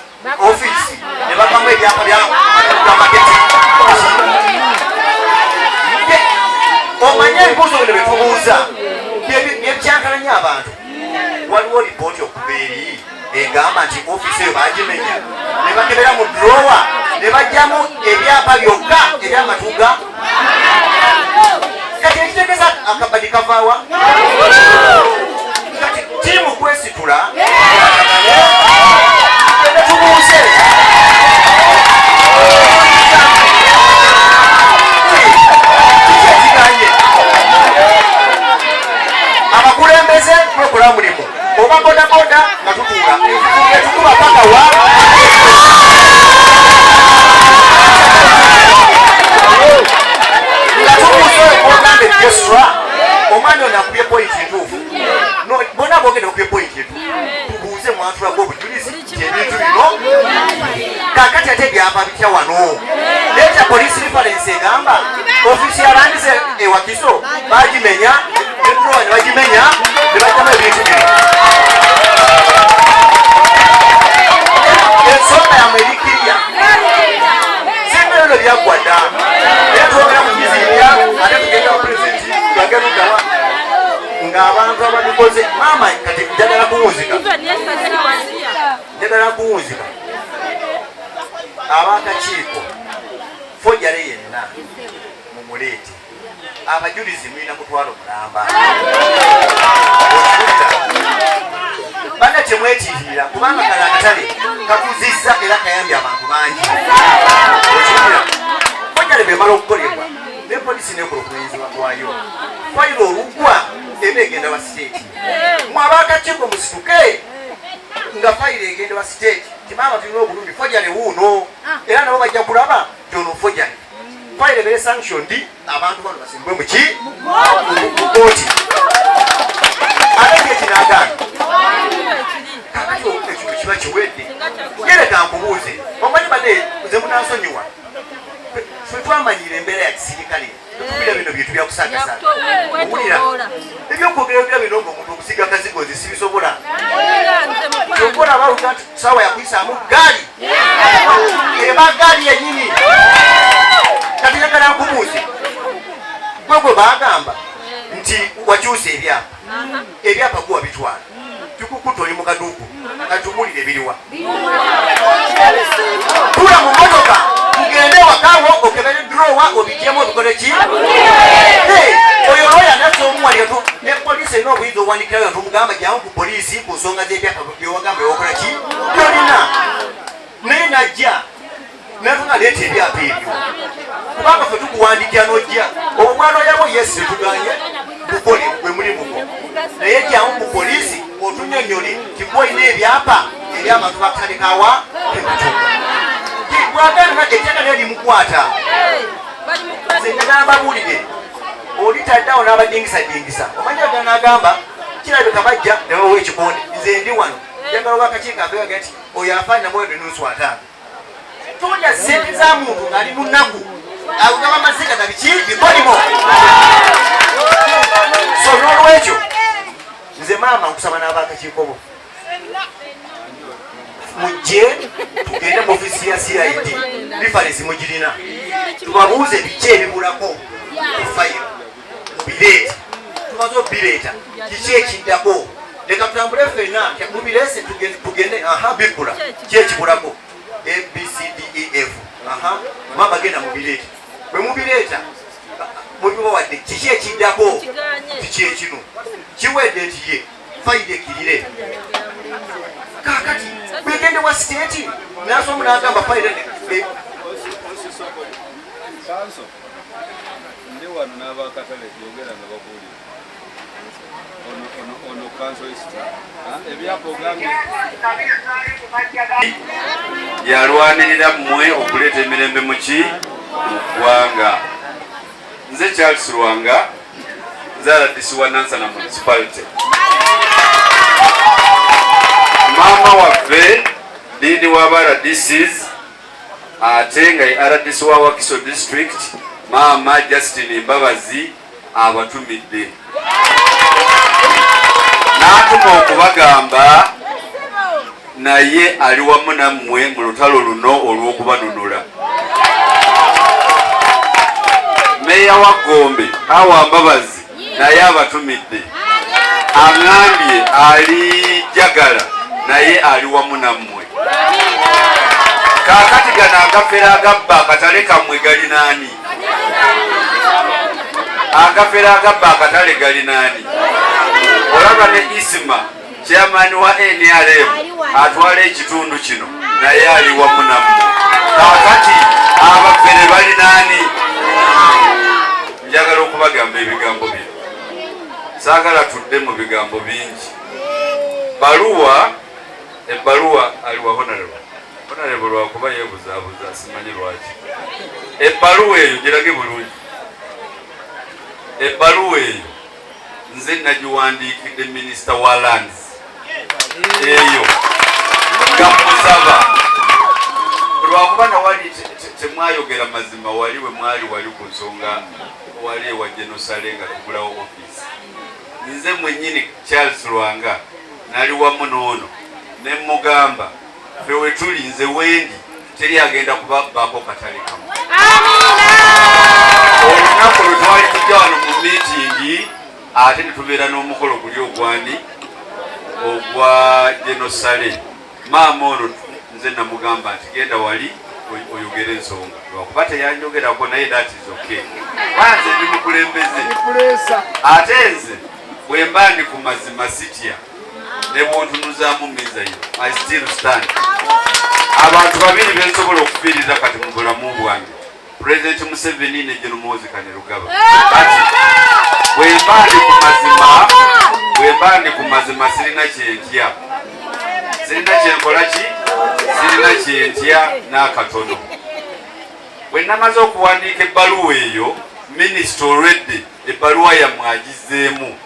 ofiisi ne bavamu ebyapa byamaketi omanye ebibuuzo bino byetubuuza byebyankalanya abantu waliwo lipooti okuva eri egamba nti ofiisi eyo bagimenya ne bakebera mu drowa ne bajjamu ebyapa byokka ebyamatuga kati ekitegeeza akabadi kavaawa kati tiimu kwesitula tubuuze oba bodaboda nga tutuula tukuba paka wa nga tubuuza ogambe jesra omwana ono akubye point entuufu bona bogenda okubye point entuufu tubuuze mwatulako obujulizi ebintu bino kakati ate byava bitya wano leeta police reference egamba ofisi yalandize ewakiso bagimenya edrowa ne bagimenya ne bajjamu ebintu bino ensonga yamwerikirya singa lolo byaggwa dda era twogera mu kiziibya ate tugenda wa pulezidenti twagerugawa ng'abantu ababikoze maama kati njagala kuwunzika abakakiiko fojjale yenna mumuleete abajulizi mulina kutwala omulamba bana temwetiirira kubanga kale akatale kakuzizza era kayambye abantu bangi okirira fojjale bemala okukolebwa ne polisi nekola okulayizibwa kwayo fayiro olugwa eba egenda wa siteeti mwe abakakiiko musituke nga fayiro egenda wa siteeti timaama tulina obulumi fojjale wuuno era nabo bajja kulaba tono fojjale fayiro ebere sanctioned abantu bano basimbwe muki mu kooti ate ekinagaana kakati ekintu kiba kiwedde yereka nkubuuze omanyi bade nze munansonyiwa ffe twamanyira embeera ya kisirikale tukubira bino byetu byakusagasaga owulira ebyokwogera bira bino ng'omuntu okusiga kazigozi sibisobola kyokola abaluga nti sawa yakuyisaamu gaali eba gaali yenyini kati njagala nkubuuze gwegwe bagamba nti wakyusa ebyapa kuwa bitwala tukukuta oli mu kaduuku katubulire biriwa tula mu motoka tugende wakawo okebere drowa obigyemu obikole ki oyo loya nasi omuwaliro ne polisi erina obuyinza obuwandikirayo tumugamba jamu ku polisi ku nsonga z'ebyapa byewagamba ewokola ki byolina naye najja natungaleeta ebyapa ebyo kubanga ffe tukuwandikira n'ojja obumwana oyabo yesi tuganye tukole gwe mulimu gwo naye jamu ku polisi otunyonyole tikuolina ebyapa eby'abantu bakutalekawa gwagana ettaka lyo limukwata nze njagala mbabuulire oli taddawo n'abadingisa omanyi agala n'agamba kirabika bajja nebawa ekikondi nze ndi wano njagala obakakiiko abewaga nti oyo afaanana mwedo nusu ataano tulya sente za muntu ng'ali mu nnaku agaba amaziga na biki bikolimo so n'olwekyo nze maama nkusaba n'abakakiiko bo mujje tugende mu ofisi ya CID reference mugirina tubabuuze biki ebibulako ku fayiro mubireeta tumaze obireeta kiki ekiddako leka tutambule ffenna mubirese tugende bikula ki ekibulako ABCDEF mama genda mubireeta bwe mubireeta mubibawadde kiki ekiddako kiki ekino kiwedde nti ye fayiro ekirire kakati begende wa state naso munagamba fayiro Sanso ndi wano n'abakatale yogera nga babuulira ono kanso isita ebyapa ogambye yalwanirira mmwe okuleeta emirembe mu ggwanga. Nze Charles Lwanga nze RDC wa Nansana municipality. Mama waffe dini wa RDCs ate nga RDC wa Wakiso district Mama Justin Mbabazi abatumidde n'atuma okubagamba naye ali wamu nammwe mu lutalo luno olw'okubanunula. Meya wa Gombe Hawa Mbabazi naye abatumidde aŋambye ali Jagala naye ali wamu nammwe. Kakati gano agafera agabba akatale kammwe gali naani? Agafera agabba akatale gali naani? Olaba ne Isima chairman wa NRM atwala ekitundu kino naye ali wamu nammwe. Kakati abafere bali naani? Njagala okubagamba ebigambo bino, saagala tudde mu bigambo bingi. ebbaluwa aliwa honorable lwakuba yeebuzaabuza simanyi lwaki. Ebbaluwa eyo girage bulungi. Ebbaluwa eyo nze nagiwandiikidde minisita wa lands eyo nga musaba lwakuba nawali temwayogera mazima wali we mwali ku nsonga wali ewa Jenosale nga tugulawo office. Nze mwennyini Charles Lwanga nali wamu n'ono ne mugamba ffe we tuli nze wendi teri agenda kubaako katale kamu. Olunaku lwe twali tujja wano mu miitingi ate ne tubeera n'omukolo guli ogwa Jenosale. Maama ono nze namugamba nti genda wali oyogere ensonga lwakuba teyanjogerako naye that is okay. Banze ndi mukulembeze ate nze bwe mba ndi ku mazima sitya ne bwontunuzaamu mizayo I still stand. Abantu babiri bensobola okufiirira kati mu bulamu bwange, President Museveni ne General Muhoozi Kainerugaba. Kati bwe mba ndi ku mazima sirina kyentya, sirina kyenkola ki, sirina kyentya n'akatono. Bwe namaze okuwandiika ebbaluwa eyo, minisita olwedde ebbaluwa yammwe agizeemu.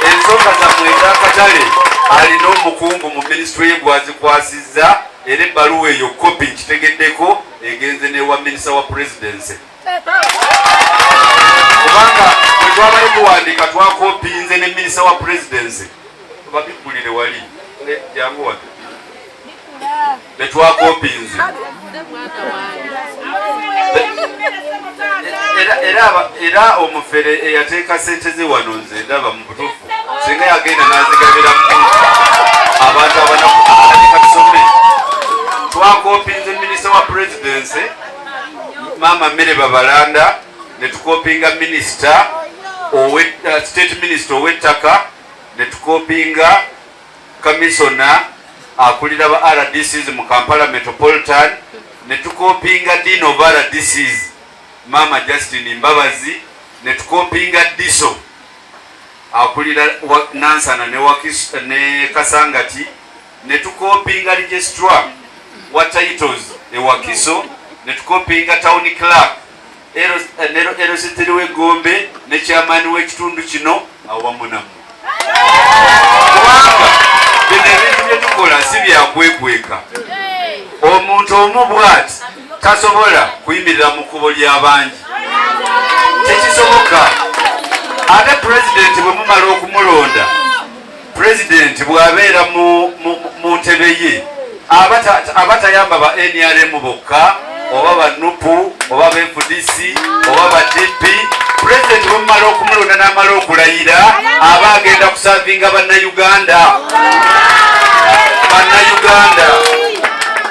Ensonga zammwe ez'akatale alina omukungu mu minisitule ye gwazikwasizza, era ebbaluwa eyo kopi nkitegeddeko egenze n'ewa minisita wa presidency. Kubanga bwe twabale tuwandiika twakopinze ne minisita wa presidency babikulire wali jangu wati betwakopinze era omufere eyateeka sente ze wano nze ndaba mu butuufu singa yagenda n'azigabira abantu abanakatusome. Twakopinze minisita wa presidency Mama Mere Babalanda, ne tukopinga minisita state minister ow'ettaka, ne tukopinga commissioner akulira ba RDCs mu Kampala Metropolitan, ne tukopinga dean of RDCs Mama Justin Mbabazi, ne tukopinga diso akulira Nansana ne Kasangati, ne tukopinga registrar wa titles Wakiso, ne tukopinga town clerk erositiri w'Egombe ne chairman w'ekitundu kino awamu nammwe. Kubanga bino ebintu bye tukola si byakwekweka. Omuntu omu bw'ati tasobola kuyimirira mu kkubo ly'abangi, tekisoboka. Ate pulezidenti bwe mumala okumulonda, pulezidenti bw'abeera mu ntebe ye abatayamba ba NRM bokka oba ba NUPU oba ba FDC oba ba DP. Pulezidenti bwe mumala okumulonda n'amala okulayira aba agenda kusavinga bannayuganda.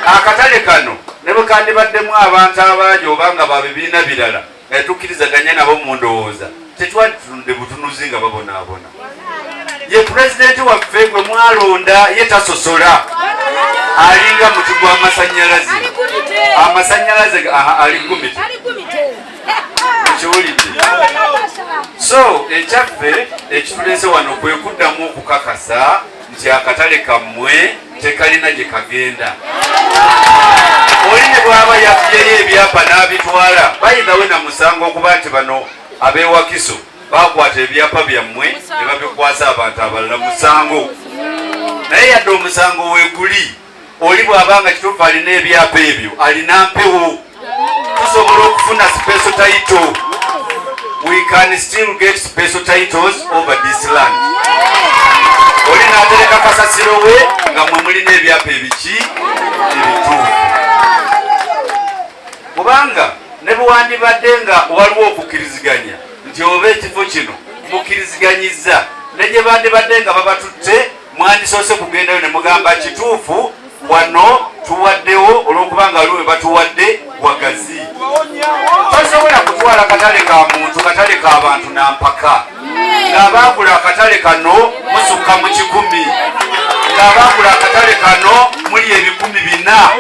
Akatale kano ne bwe kandibaddemu abantu abangi obanga ba bibiina birala tukkirizaganya nabo mu ndowooza tetwadde butunuzi nga babonaabona. Ye pulezidenti waffe gwe mwalonda ye tasosola, alinga muti gw'amasannyalaze. Amasannyalaze ali gumite ekiwulidde. So ekyaffe ekituleese wano kwe kuddamu okukakasa nti akatale kammwe tekalina gye kagenda. Oli ne bw'aba yabbyeyo ebyapa n'abitwala bayinawe na musango okuba nti bano ab'ewakiso bakwata ebyapa byammwe ne babikwasa abantu abalala musango. Naye yadde omusango weeguli, oli bw'abanga kituufu alina ebyapa ebyo alina mpewo, tusobola okufuna special title. We can still get special titles over this land. Oli n'atereka kasasiro we nga mwe mulina ebyapa ebiki ebituufu. Kubanga ne bwandibadde nga waliwo okukkiriziganya nti oba ekifo kino mukkiriziganyiza, ne gye bandibadde nga babatutte mwandisoose kugendayo ne mugamba kituufu wano tuwaddewo olw'okuba nga waliwo we batuwadde wagazi. Tosobola kutwala katale ka muntu, katale k'abantu nampaka. Ng'abaagula akatale kano musukka mu 1,000, ng'abaagula akatale kano muli 400.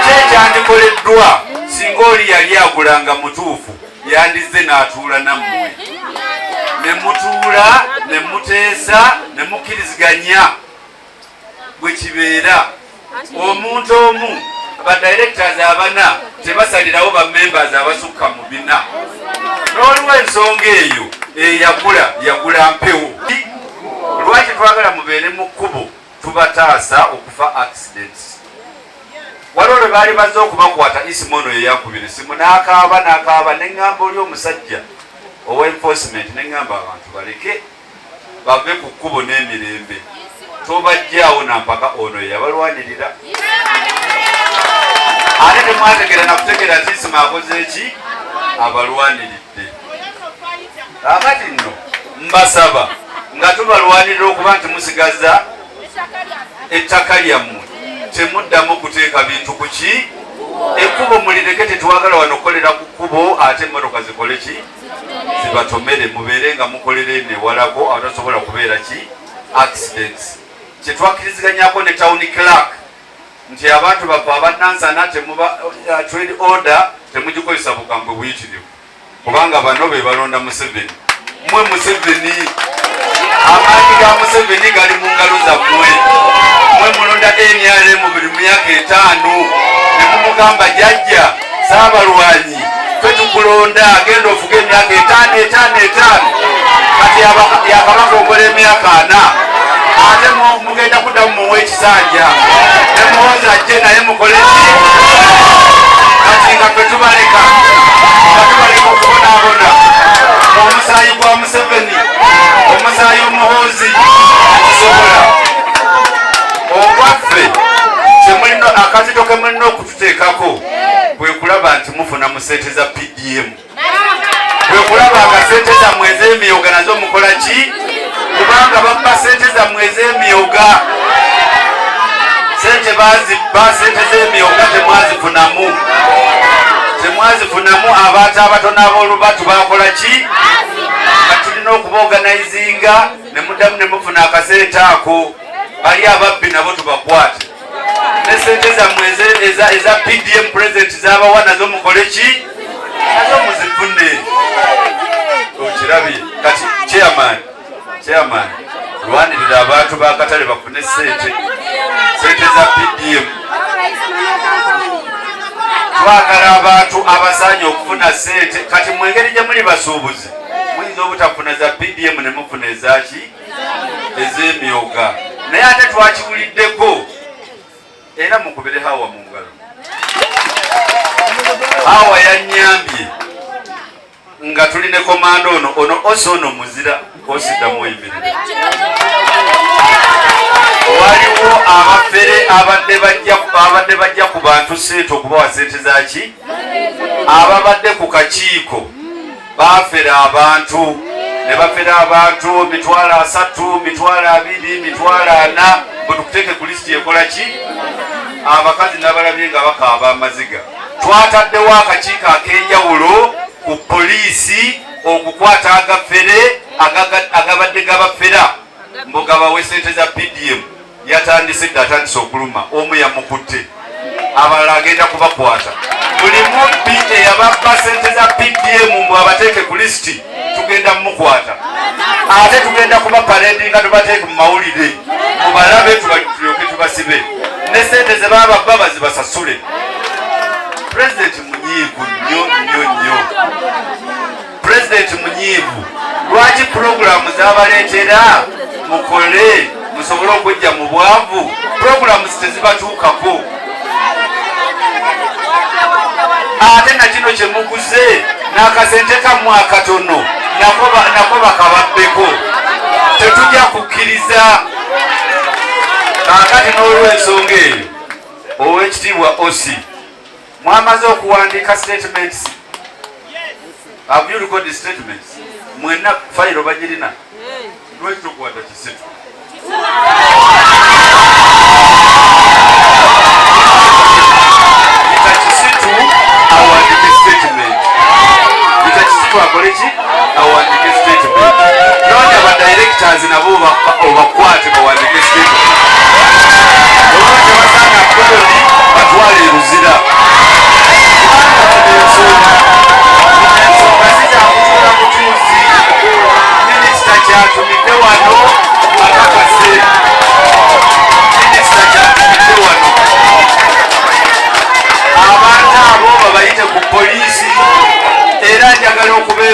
Kyekyandikoleddwa singa oli yali agulanga mutuufu yandizze n'atuula nammwe, ne mutuula ne muteesa ne mukkiriziganya bwe kibeera omuntu omu badirectors abana tebasalirawo bamembers abasukka mu bina n'oliwo ensonga eyo yagula mpewo lwaki twagala mubeere mu kkubo tubataasa okufa accidents waliwo lwe baali bazze okubakwata isimono yeyakubira esimu n'akaaba neŋŋamba oli omusajja owa enforcement neŋŋamba abantu baleke bave ku kkubo n'emirembe tobajjaawo nampaka ono yeyabalwanirira ate temwategera nakutegera nti isima akoze eki abalwaniridde akati nno mbasaba nga tubalwanirira okuba nti musigaza ettaka lyammwe temuddamu kuteeka bintu kuki ekkubo mulireke tetwagala wano okukolera ku kkubo ate emmotoka zikole ki zibatomere mubeere nga mukolera enewalako abatasobola kubeera ki accidents kyetwakkiriziganyako ne town clerk nti abantu bafa abannansana temuba trade order temugikozesa bukambwe buyitirivu kubanga bano be balonda Museveni mwe Museveni amaanyi ga Museveni gali mu ngalo zammwe mwe mulonda NRM buli myaka 5 ne mumugamba jjajja saabalwanyi ffe tukulonda agenda ofuga emyaka 5 kati yakabaka okola emyaka 4 ate mugenda kuddamu muwe ekisanja nemuwoza ajje naye mukoleki kati nga ffe tubaleka okubonaabona omusaayi gwa Museveni omusaayi omuhoozi akisobola obwaffe akazito ke mulina okututeekako kwe kulaba nti mufuna mu sente za PDM kwe kulaba nga sente zammwe ez'emyoga nazo mukola ki kubanga babba sente zammwe ez'emyoga sente bazibba sente z'emyoga temwazifunamu abaata abatono ab'olubatu bakola ki tulina okubaorganizinga ne muddamu ne mufuna akasente ako bali ababbi nabo tubakwate ne sente zammwe eza PDM president z'abawa nazo mukole ki nazo muzifune okirabye kati chairman lwanirira abantu bakatale bafune sente za PDM twagala abantu abasaanye okufuna sente kati mwengeri gye muli basuubuzi muyinza obutafuna za PDM ne mufuna ezaki ez'emyoga naye ate twakiwuliddeko era mukubire Hawa mu ngalo Hawa yannyambye nga tuli ne komando ono osono muzira osiddamu oyimirira waliwo abafere abadde bajja ku bantu sente okubawa sente zaki ababadde ku kakiiko bafera abantu ne bafera abantu 3, 2, 4 bwetukuteeke ku lisiti ekola ki abakazi n'abalabye nga bakaaba amaziga twataddewo akakiiko ak'enjawulo ku poliisi okukwata agafere agabadde gabafera mbugabawe sente za PDM yatandise atandise okuluma omu yamukutte abalala agenda kubakwata buli mubbi eyababba sente za PDM mbu abateeke ku lisiti tugenda mumukwata ate tugenda kuba paredi nga tubateeke mu mawulire mubalabe tulyoke tubasibe ne sente ze bababba bazibasasule president munyiivu nnyo president munyiivu lwaki programu zabaleetera mukole musobole okujja mu bwavu programu tezibatuukako ate na kino kyemuguze n'akasente kammwe akatono nako bakababbeko tetujja kukkiriza kakati n'olw'ensonga eyo ow'ekitiibwa osi mwamaze okuwandiika statements have you recorded statements mwenna fayiro bagirina lwaki tokwata kisitu itakisitu awandike statement itakisitu akole ki awandike statement noonya badirectors nabo obakwate bawandike statement olwa tebasaana koloni batwale eruzira ensonga zijakutuula butuuzi minisita kyatumidde wano akakase minisita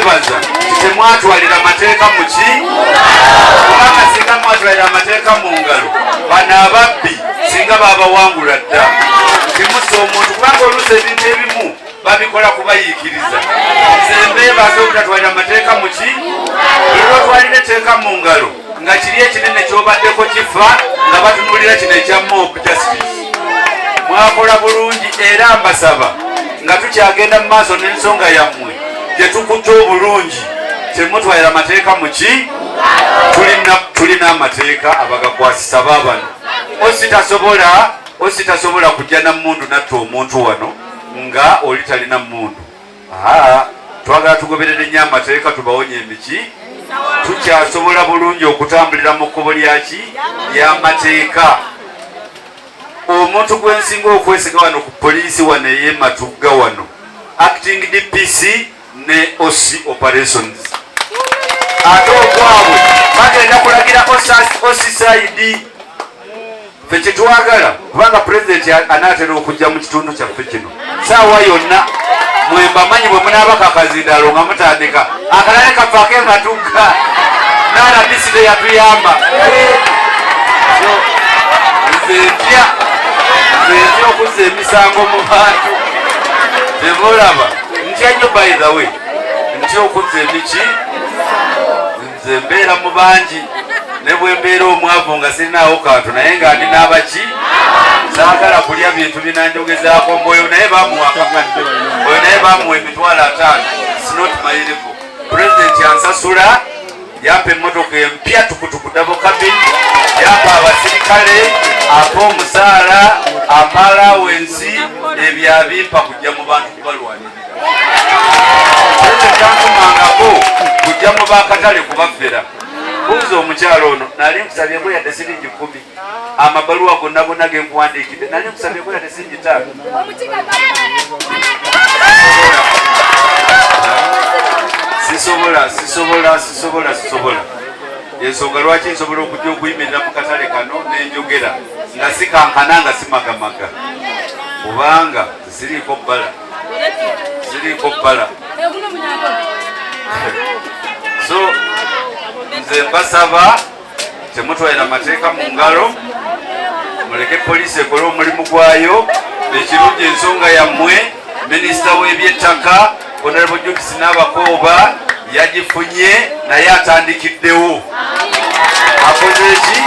kwebaza temwatwalira amateeka muki kubanga singa mwatwalira amateeka mu ngalo bano ababbi singa babawangula dda temusa omuntu kubanga oluusi ebintu ebimu babikola kubayiikiriza nze mbeebaza obutatwalira amateeka muki era otwalira etteeka mu ngalo nga kiri ekinene kyobaddeko kifa nga batunulira kino ekya mob justice mwakola bulungi era mbasaba nga tukyagenda mu maaso n'ensonga yammwe gye tukutte obulungi temutwalira amateeka muki tulina amateeka abagakwasisa baabano ositasobola kujja na mundu natta omuntu wano nga oli talina mundu twagala tugoberere nnyo amateeka tubawonye emiki tukyasobola bulungi okutambulira mu kkubo lyaki ly'amateeka omuntu gwensinga okwesiga wano ku poliisi wano eyematugga wano acting DPC ne OC operations ate okwabwe bagenda kulagira OCSID fe kyetwagala kubanga pulezidenti anaatera okujja mu kitundu kyaffe kino saawa yonna mwembamanyi bwe munaabakakazindalo nga mutandika akalale kafaako ematugga naanabisire yatuyamba nze ntya okuzza emisango mu bantu temulaba ntya nnyo by the way ntya okuzza emiki nze mbeera mu bangi ne bwe mbeera omwavu nga sirinaawo kantu naye nga ndi n'abaki saagala kulya bintu binanjogezaako mwoyo naye bamuwa kakadde oyo naye bamuwa emitwalo 5 sinot mayirivu pulezidenti ansasula yampa emmotoka empya tukutuku dabo kabini yampa abasirikale apa omusaala amalawensi ebyo abimpa kujja mu bantu kubalwanirira kyantumangako kujja mu bakatale kubaffera buuza omukyalo ono nali nkusabyeko yadde siringi 10 amabaluwa gonna gonna genkuwandiikidde nali nkusabyeko yadde siringi 5 sisobola ensonga lwaki nsobola okujja okuyimirira mu katale kano nenjogera nga sikankana nga simagamaga kubanga siriiko bbala so nze mbasaba temutwalira amateeka mu ngalo muleke poliisi ekole omulimu gwayo ekirungi ensonga yammwe minisita w'ebyettaka honorable Jokisi Nabakooba yagifunye naye atandikiddewo akoze eki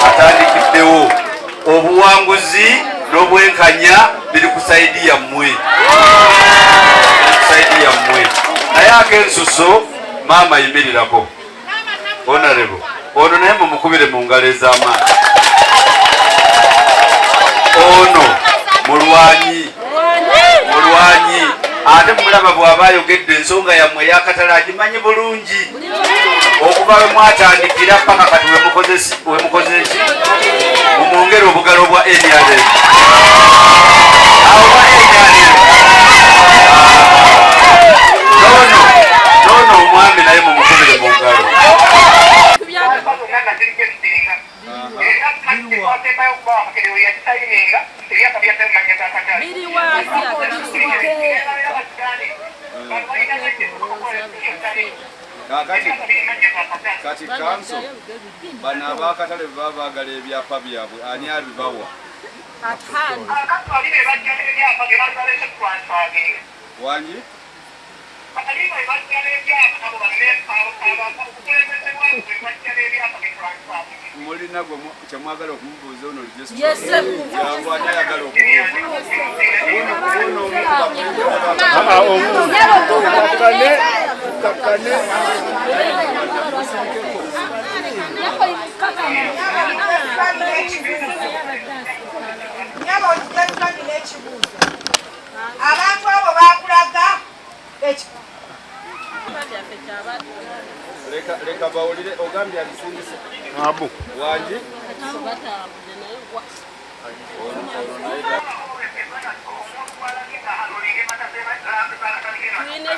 atandikiddewo obuwanguzi n'obwenkanya biri ku saidi yammwe naye ak'ensuso maama yimirirako honorable ono naye mumukubire mu ngalo ez'amaani ono mulwanyi ate mulaba bw'aba ayogedde ensonga yammwe ey'akatale agimanyi bulungi okuva we mwatandikira paka kati we mukoze eki mumwongere obugalo bwa NRM awo bwa NRM nono omwami naye mumukubire mu ngalo kati kanso bano abakatale beba baagala ebyapa byabwe ani abibawa wangi mulina gwe kyemwagala okumubuuza ono jangu ani ayagala abantu abo bakulaga leka bawulire ogambye abisingise abu wangi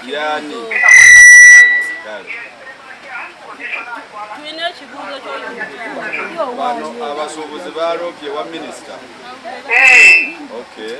yani bano abasuubuzi balopye wa minisita okay